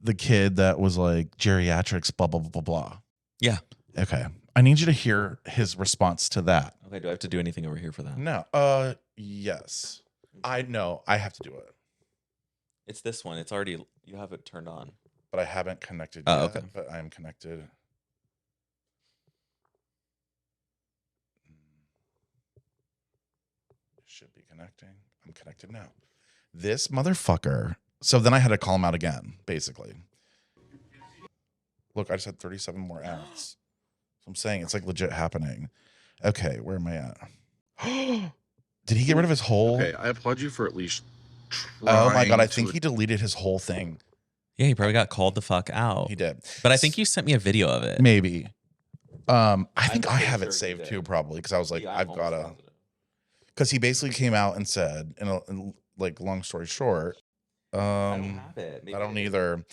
the kid that was like geriatrics, blah blah blah blah blah. Yeah. Okay. I need you to hear his response to that. Okay, do I have to do anything over here for that? No. Yes. I know. I have to do it. It's this one. It's already, you have it turned on. But I haven't connected yet. Okay. Okay. But I'm connected. Should be connecting. I'm connected now. This motherfucker. So then I had to call him out again, basically. Look, I just had 37 more ads. I'm saying it's like legit happening. Okay, where am I at? Did he get rid of his whole? Okay, I applaud you for at least Oh my God, I think he deleted his whole thing. Yeah, he probably got called the fuck out. He did. But I think you sent me a video of it. Maybe. I think I pretty have sure it he saved did. too, probably, because I was like, Yeah, I've I'm got to. almost positive. Because he basically came out and said, in like, long story short, I don't have it. I don't either.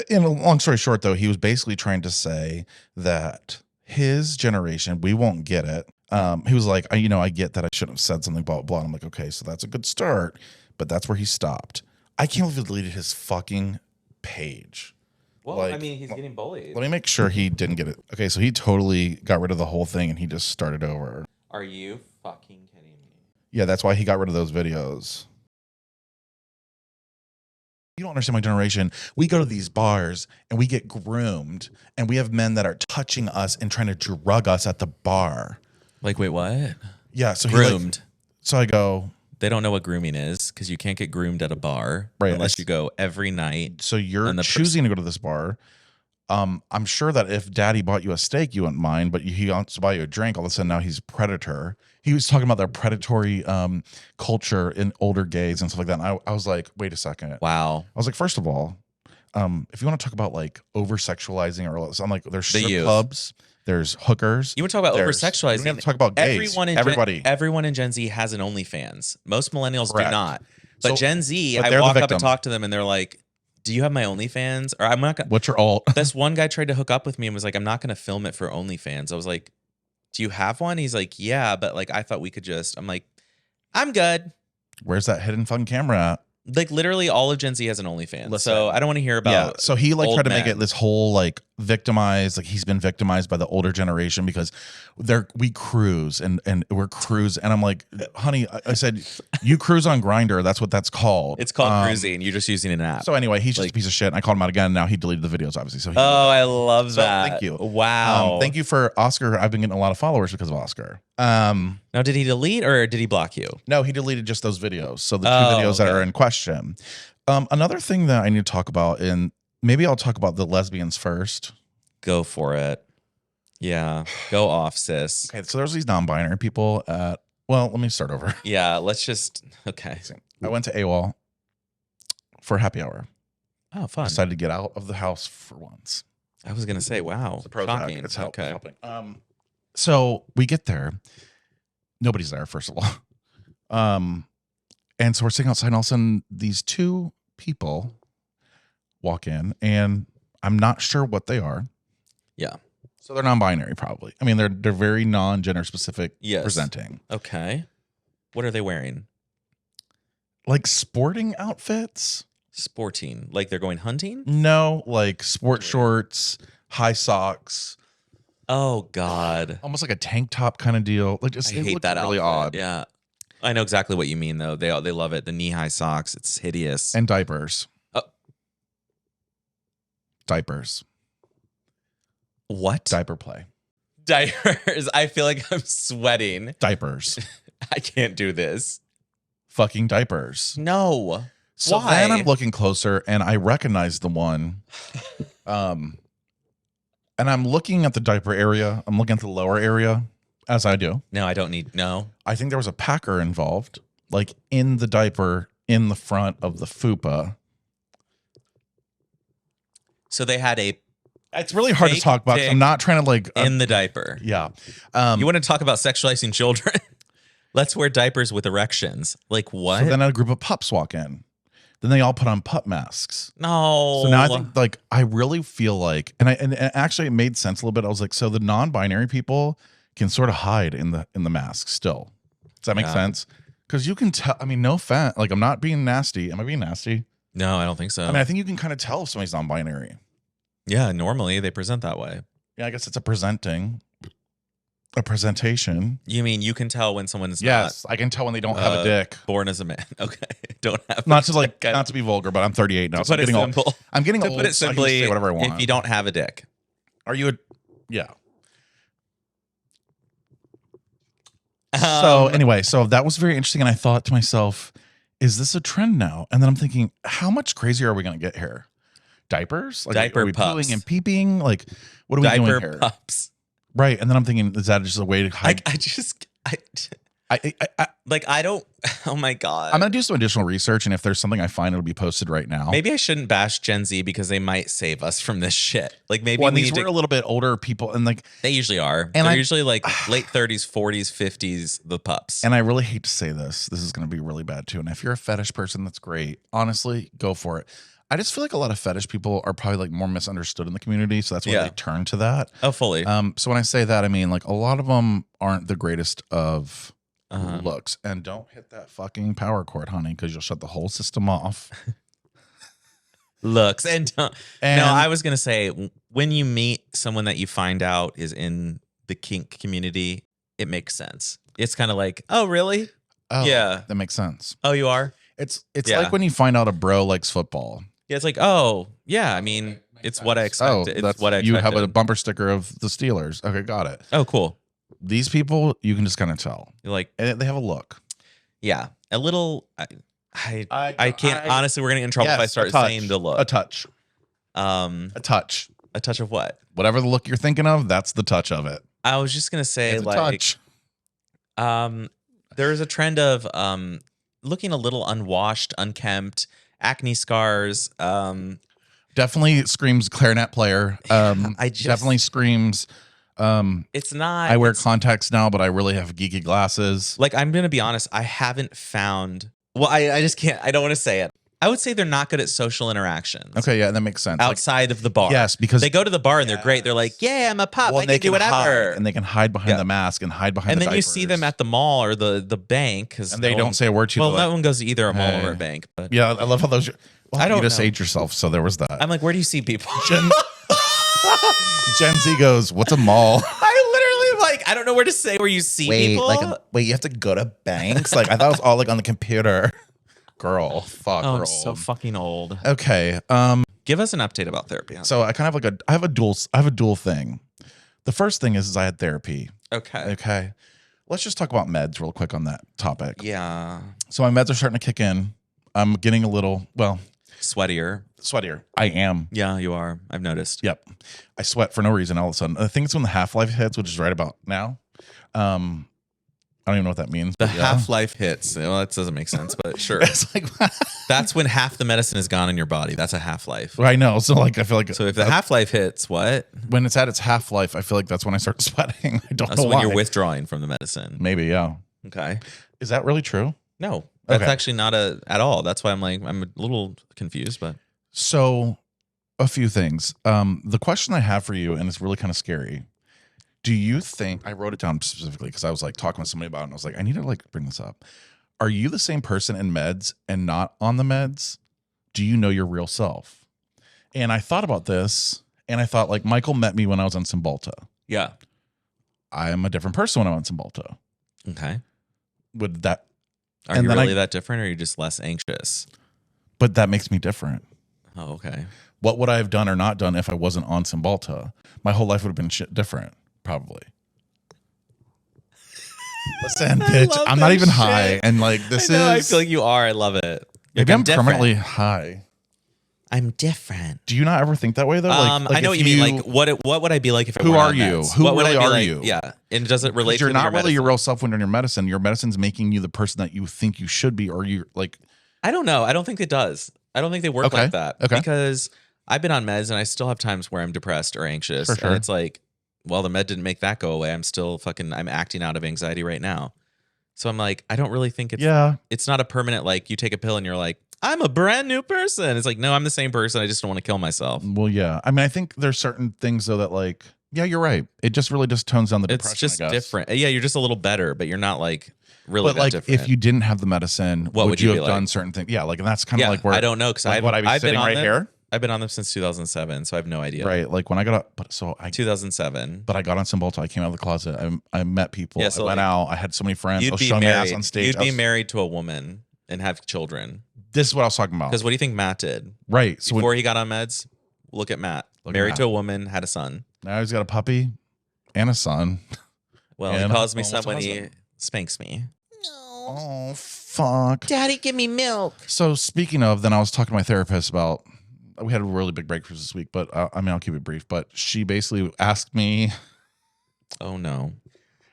In a long story short, though, he was basically trying to say that his generation, we won't get it. He was like, I get that I shouldn't have said something, blah, blah, blah. I'm like, okay, so that's a good start. But that's where he stopped. I can't believe he deleted his fucking page. Well, like, I mean, he's getting bullied. Let me make sure he didn't get it. Okay, so he totally got rid of the whole thing and he just started over. Are you fucking kidding me? Yeah, that's why he got rid of those videos. You don't understand my generation. We go to these bars and we get groomed and we have men that are touching us and trying to drug us at the bar. Like, wait, what? Yeah, so Groomed. So I go. They don't know what grooming is because you can't get groomed at a bar unless you go every night. So you're choosing to go to this bar. I'm sure that if Daddy bought you a steak, you wouldn't mind, but he wants to buy you a drink. All of a sudden, now he's a predator. He was talking about their predatory culture in older gays and stuff like that. And I was like, wait a second. Wow. I was like, first of all, if you want to talk about like over sexualizing, or so I'm like, there's strip youth. clubs, there's hookers. You were talking about over You sexualizing. don't have to talk about gays. Everyone in Gen Z has an OnlyFans. Most millennials Correct. do not. But So- Gen Z, but I they're the walk up victim. and talk to them and they're like, do you have my OnlyFans? Or I'm not gonna. What's your alt? This one guy tried to hook up with me and was like, I'm not going to film it for OnlyFans. I was like, do you have one? He's like, yeah, but like, I thought we could just, I'm like, I'm good. Where's that hidden fun camera at? Like literally all of Gen Z has an OnlyFans. Listen. So I don't want to hear about. Yeah, so he like old tried to make men. it this whole like victimized, like he's been victimized by the older generation because we cruise and we're cruise, and I'm like, honey, I said you cruise on Grindr, that's what that's called. It's called cruising. You're just using an app. So anyway, he's just a piece of shit. And I called him out again. And now he deleted the videos, obviously. So I love that. Thank you. Wow. Thank you for Oscar. I've been getting a lot of followers because of Oscar. Now, did he delete or did he block you? No, he deleted just those videos. So the two videos that are in question. Another thing that I need to talk about, and maybe I'll talk about the lesbians first. Go for it. Yeah. Go off, sis. Okay, so there's these non-binary people at, well, let me start over. Yeah, let's just, okay. I went to AWOL for happy hour. Oh, fun. Decided to get out of the house for once. I was going to say, wow. It's a Prozac. Shocking. It's okay. helping. So we get there. Nobody's there, first of all. And so we're sitting outside, and all of a sudden, these two people walk in, and I'm not sure what they are. Yeah. So they're non-binary, probably. I mean, they're very non-gender specific presenting. Okay. What are they wearing? Like sporting outfits? Sporting. Like they're going hunting? No, like sport shorts, high socks. Oh, God. Almost like a tank top kind of deal. Like just, I hate that really outfit. odd. Yeah. I know exactly what you mean, though. They love it. The knee-high socks. It's hideous. And diapers. Diapers. What? Diaper play. Diapers. I feel like I'm sweating. Diapers. I can't do this. Fucking diapers. No. So Why? then I'm looking closer and I recognize the one. And I'm looking at the diaper area. I'm looking at the lower area, as I do. No, I don't need. No. I think there was a packer involved, like in the diaper in the front of the fupa. So they had a It's really hard to Fake talk about. 'Cause dick I'm not trying to like. in the diaper. Yeah. You want to talk about sexualizing children? Let's wear diapers with erections. Like what? So then a group of pups walk in. Then they all put on pup masks. No. So now I think like I really feel like, and actually it made sense a little bit. I was like, so the non-binary people can sort of hide in the mask still. Does that make sense? Because you can tell. I mean, no offense. Like I'm not being nasty. Am I being nasty? No, I don't think so. I mean, I think you can kind of tell if somebody's non-binary. Yeah, normally they present that way. Yeah, I guess it's a presentation. You mean you can tell when someone's Yes, I can tell when they don't have a dick. born as a man. Okay, don't have Not to a dick. not to be vulgar, but I'm 38 now. To So put it simple. I'm getting To old. put it so I can simply, say whatever I want. if you don't have a dick, Are you a? Yeah. So anyway, so that was very interesting, and I thought to myself, "Is this a trend now?" And then I'm thinking, how much crazier are we going to get here? Diapers, like, Diaper are we pups. pooing and peeping? Like, what are we diaper doing here? pups. Right, and then I'm thinking, is that just a way to hide? I don't. Oh my god. I'm going to do some additional research, and if there's something I find, it'll be posted right now. Maybe I shouldn't bash Gen Z because they might save us from this shit. Like maybe Well, we these need were to, a little bit older people, and like, they usually are. And They're I- usually like late 30s, 40s, 50s. The pups. and I really hate to say this. This is going to be really bad too. And if you're a fetish person, that's great. Honestly, go for it. I just feel like a lot of fetish people are probably like more misunderstood in the community, so that's why they turn to that. Oh, fully. So when I say that, I mean like a lot of them aren't the greatest of looks. And don't hit that fucking power cord, honey, because you'll shut the whole system off. Looks and no, And- I was gonna say when you meet someone that you find out is in the kink community, it makes sense. It's kind of like, oh, really? Oh, Yeah. that makes sense. Oh, you are? It's Yeah. like when you find out a bro likes football. Yeah, it's like, oh, yeah. I mean, it's what I expected. It's that's what I you expected. have a bumper sticker of the Steelers. Okay, got it. Oh, cool. These people, you can just kind of tell. You're like, And they have a look. yeah, a little. I can't. Honestly, we're gonna get in trouble if I Yes, start a touch. saying the look. A touch. A touch. touch of what? Whatever the look you're thinking of, that's the touch of it. I was just gonna say, It's a like, touch. there's a trend of looking a little unwashed, unkempt, acne scars. Definitely screams clarinet player. I just- definitely screams. It's not. I wear it's- contacts now, but I really have geeky glasses. Like, I'm gonna be honest. I haven't found. Well, I just can't. I don't want to say it. I would say they're not good at social interactions. Okay, yeah, that makes sense. Like, Outside of the bar. yes, because they go to the bar and they're great. They're like, yeah, I'm a pup. I can do whatever. hide, and they can hide behind Yeah. the mask and hide behind And the then you diapers. see them at the mall or the bank, and they don't say a word to you. Well, They're no like, one goes to either a mall or "Hey." a bank. But yeah, I love how those. Well, I don't you just know. age yourself, so there was that. I'm like, where do you see people? Gen Z goes, "What's a mall?" I literally like, I don't know where to say where you see people. wait, you have to go to banks? Like I thought it was all like on the computer. Girl, fuck, oh, we're I'm so old. fucking old. Okay, Give us an update about therapy. Huh? so I kind of I have a dual thing. The first thing is I had therapy. Okay. Okay, let's just talk about meds real quick on that topic. Yeah. So my meds are starting to kick in. I'm getting a little Sweatier. sweatier. I am. Yeah, you are. I've noticed. Yep. I sweat for no reason all of a sudden. I think it's when the half-life hits, which is right about now. I don't even know what that means. The but yeah. half-life hits. Well, that doesn't make sense, but sure. It's like That's when half the medicine is gone in your body. That's a half-life. I know. So like I feel like So if the half-life hits, what? when it's at its half-life, I feel like that's when I start sweating. I don't That's know when why. you're withdrawing from the medicine. Maybe, yeah. Okay. Is that really true? No, that's Okay. actually not at all. That's why I'm a little confused, but So a few things. The question I have for you, and it's really kind of scary. Do you think I wrote it down specifically because I was like talking with somebody about it and I was like, I need to like bring this up. Are you the same person in meds and not on the meds? Do you know your real self? And I thought about this and I thought like Michael met me when I was on Cymbalta. yeah. I am a different person when I'm on Cymbalta. Okay. Would that, Are And you then really that different or are you just less anxious? but that makes me different. Oh, okay. What would I have done or not done if I wasn't on Cymbalta? My whole life would have been shit different, probably. Listen, bitch, love I'm not that even shit. high, and like this I is. feel like you are. I love it. Maybe I'm different. permanently high. I'm different. Do you not ever think that way though? I know if what you mean. Like, what would I be like if I Who were are on you? meds? Who what would really I be are like? you? Yeah, and does it relate? you're to not your really medicine? your real self when you're on your medicine. Your medicine's making you the person that you think you should be, or you like. I don't know. I don't think it does. I don't think they work Okay. like that. Okay. Because I've been on meds and I still have times where I'm depressed or anxious. For sure. And it's like, well, the med didn't make that go away. I'm acting out of anxiety right now. So I'm like, I don't really think it's not a permanent, like you take a pill and you're like, I'm a brand new person. It's like, no, I'm the same person. I just don't want to kill myself. Well, yeah. I mean, I think there's certain things though that like, yeah, you're right. It just really just tones down the depression. It's just I guess. different. Yeah, you're just a little better, but you're not like really But like, different. if you didn't have the medicine, What would you have be done like? certain things? Yeah, like, and that's kind of like where I don't know because like, I'd be I've sitting been on right them. here. I've been on them since 2007, so I have no idea. Right, like when I got up, 2007. But I got on Cymbalta. I came out of the closet. I met people. Yeah, so I went like, out. I had so many friends. I You'd was be showing my ass married. on stage. You'd be married to a woman and have children. This is what I was talking about. Because what do you think Matt did? Right. So Before he got on meds, look at Matt. Married to a woman, had a son. Now he's got a puppy and a son. Well, And he calls me almost son a when he husband. spanks me. Oh, fuck. Daddy, give me milk. So speaking of, then I was talking to my therapist about, we had really big breakthroughs this week, but I mean, I'll keep it brief. But she basically asked me. Oh, no.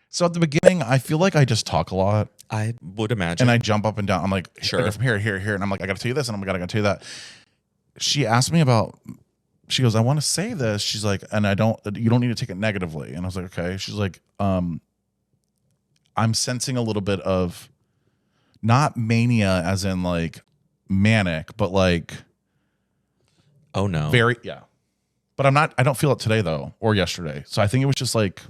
So at the beginning, I feel like I just talk a lot. I would imagine. And I jump up and down. I'm like, Sure. I go from here, here, here. And I'm like, I got to tell you this. And I got to tell you that. She asked me about, she goes, I want to say this. She's like, and you don't need to take it negatively. And I was like, okay. She's like, I'm sensing a little bit of not mania as in like manic, but like, oh no. very, yeah. But I don't feel it today though, or yesterday. So I think it was just like,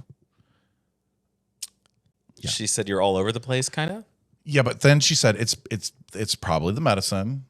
yeah. She said you're all over the place, kind of? Yeah, but then she said it's probably the medicine.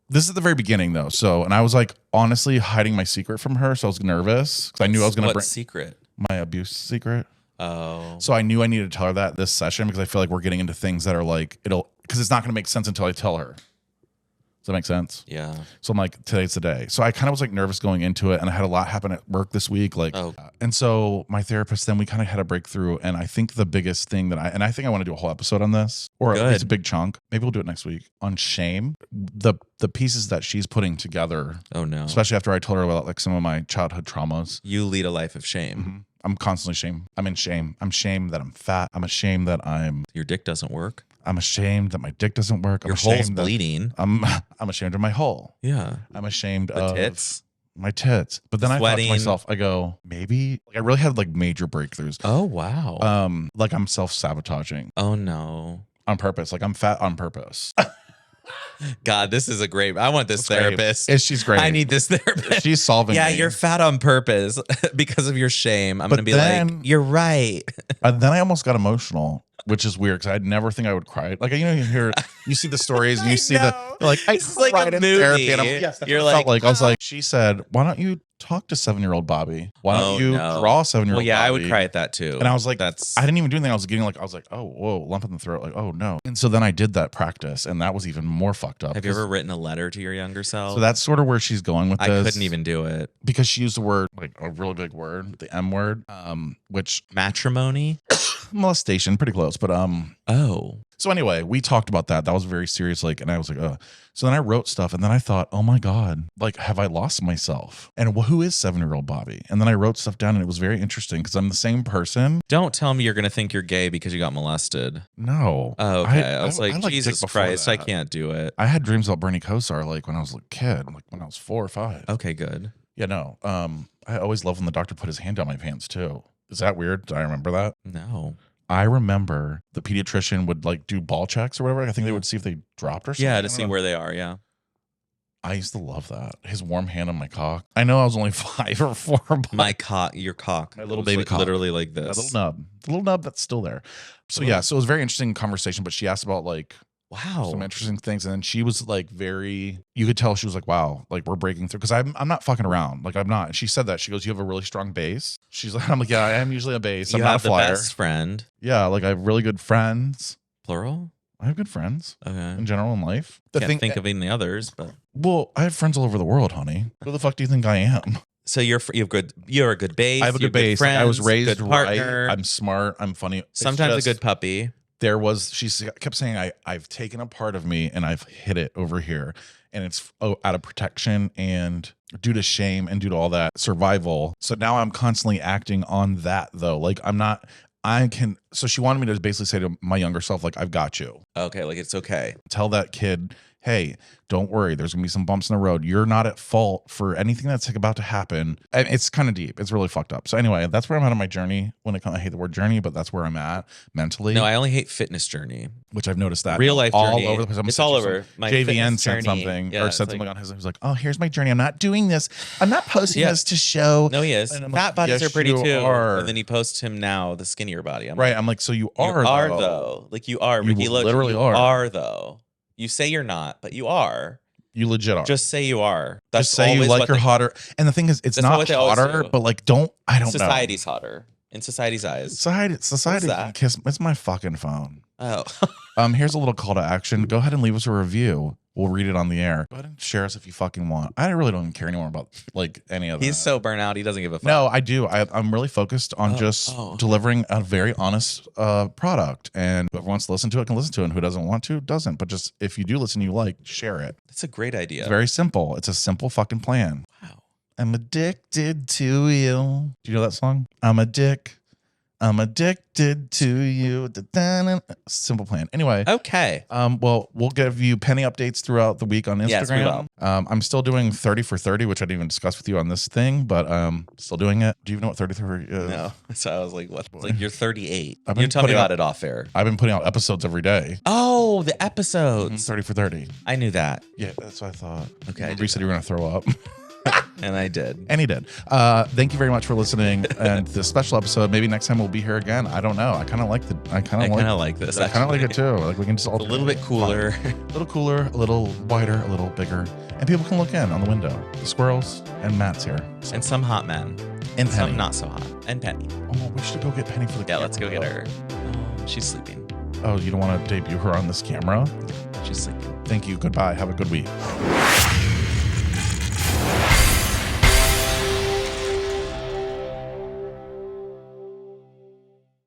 This is at the very beginning though. So, and I was like honestly hiding my secret from her. So I was nervous because I knew I was going to bring secret? my abuse secret. Oh. So I knew I needed to tell her that this session because I feel like we're getting into things that are like, because it's not going to make sense until I tell her. Does that make sense? Yeah. So I'm like, today's the day. So I kind of was like nervous going into it, and I had a lot happen at work this week. Like, and so my therapist, then we kind of had a breakthrough. And I think the biggest thing that I think I want to do a whole episode on this, or at least a big chunk. Maybe we'll do it next week on shame. The pieces that she's putting together. Oh no. Especially after I told her about like some of my childhood traumas. You lead a life of shame. Mm-hmm. I'm constantly shame. I'm in shame. I'm ashamed that I'm fat. I'm ashamed that your dick doesn't work. I'm ashamed that my dick doesn't work. Your hole's bleeding. I'm ashamed of my hole. Yeah. I'm ashamed the of tits. My tits. But then Sweating. I thought to myself, I go, maybe like I really had like major breakthroughs. Oh wow. Like I'm self-sabotaging. Oh no. On purpose. Like I'm fat on purpose. God, this is I want this therapist. She's great. I need this therapist. She's solving Yeah, me. you're fat on purpose because of your shame. I'm going to be like, you're right. And then I almost got emotional, which is weird because I'd never think I would cry. Like, you see the stories and you see you're like, I It's like cried a in movie. therapy. And yes, that's You're what it felt like, I was like, she said, why don't you talk to 7-year-old Bobby? Why don't you draw 7-year-old Well, yeah, Bobby? I would cry at that too. And I was like, I that's didn't even do anything. I was like, oh, whoa, lump in the throat. Like, oh no. And so then I did that practice and that was even more fucked up. Have you ever written a letter to your younger self? So that's sort of where she's going with this. I couldn't even do it. Because she used the word, like a really big word, the M word, which matrimony, molestation, pretty close. But oh. So anyway, we talked about that. That was very serious. Like, and I was like, so then I wrote stuff, and then I thought, oh my God, like, have I lost myself? And who is 7-year-old Bobby? And then I wrote stuff down, and it was very interesting because I'm the same person. Don't tell me you're gonna think you're gay because you got molested. No. Oh, okay. I was like, liked Jesus dick before Christ, I that. can't do it. I had dreams about Bernie Kosar like when I was a kid, like when I was 4 or 5. Okay, good. Yeah, no. I always loved when the doctor put his hand down my pants too. Is that weird? Do I remember that? No. I remember the pediatrician would like do ball checks or whatever. I think they would see if they dropped or something. Yeah, to see where they are. Yeah. I used to love that. His warm hand on my cock. I know I was only 5 or 4. But My cock, your cock. My little baby cock. Literally like this. That little nub. The little nub that's still there. So yeah, so it was a very interesting conversation, but she asked about like some interesting things. And then she was like you could tell she was like, wow, like we're breaking through. Cause I'm not fucking around. Like I'm not. And she said that. She goes, you have a really strong base. She's like, I'm like, yeah, I am usually a base. I'm not a flyer. The best friend. Yeah, like I have really good friends. Plural? I have good friends. Okay. In general in life. Can't think of any others, but well, I have friends all over the world, honey. Who the fuck do you think I am? So you're a good base. I have a good base. Friends, I was raised good right. partner. I'm smart. I'm funny. Sometimes a good puppy. She kept saying, I've taken a part of me and I've hid it over here. And it's out of protection and due to shame and due to all that survival. So now I'm constantly acting on that though. Like so she wanted me to basically say to my younger self, like, I've got you. Okay. Like it's okay. Tell that kid, hey, don't worry, there's gonna be some bumps in the road. You're not at fault for anything that's like about to happen. And it's kind of deep. It's really fucked up. So anyway, that's where I'm at on my journey. When it comes, I hate the word journey, but that's where I'm at mentally. No, I only hate fitness journey. Which I've noticed that Real life all journey. over the place. It's all over. My JVN fitness said journey. something Yeah, or it's said like- something on his. He was like, "Oh, here's my journey. I'm not doing this. I'm not posting Yeah. this to show." No, he is. And I'm Fat like, bodies yes, are pretty you too. are. And then he posts him now, the skinnier body. I'm Right. like, I'm like, so you you are are though. though. Like you are, You Ricky. Look, literally you are. though. You say you're not, but you are. You legit are. Just say you are. That's Just say you always like what you're they- hotter. And the thing is, it's That's not what they always hotter, do. but like, I don't know. Society's hotter in society's eyes. Society that? can kiss. It's my fucking phone. Oh, Here's a little call to action. Go ahead and leave us a review. We'll read it on the air. Go ahead and share us if you fucking want. I really don't even care anymore about like any of that. he's so burnt out. He doesn't give a fuck. No, I do. I'm really focused on just delivering a very honest product. And whoever wants to listen to it can listen to it. And who doesn't want to, doesn't. But just if you do listen, you like, share it. That's a great idea. It's very simple. It's a simple fucking plan. Wow. I'm addicted to you. Do you know that song? I'm addicted to you. Simple plan. Anyway. Okay. Well, we'll give you penny updates throughout the week on Instagram. Yes, we will. I'm still doing 30 for 30, which I didn't even discuss with you on this thing, but still doing it. Do you even know what 30 for 30 is? No. So I was like, what? It's like you're 38. I've been You tell me putting about out- it off air. I've been putting out episodes every day. Oh, the episodes. 30 for 30. I knew that. Yeah, that's what I thought. Okay, I Remember did you said you were going to throw up. And I did. And he did. Thank you very much for listening. And this special episode, maybe next time we'll be here again. I don't know. I kind of like this. I kind of like this. I kind of like it too. Like we can just all A little bit cooler. A little cooler, a little wider, a little bigger. And people can look in on the window. The squirrels and Matt's here. And some hot men. And Some Penny. not so hot. And Penny. Oh, we should go get Penny for the Yeah, camera. let's go get her. Oh, she's sleeping. Oh, you don't want to debut her on this camera? She's sleeping. Thank you. Goodbye. Have a good week.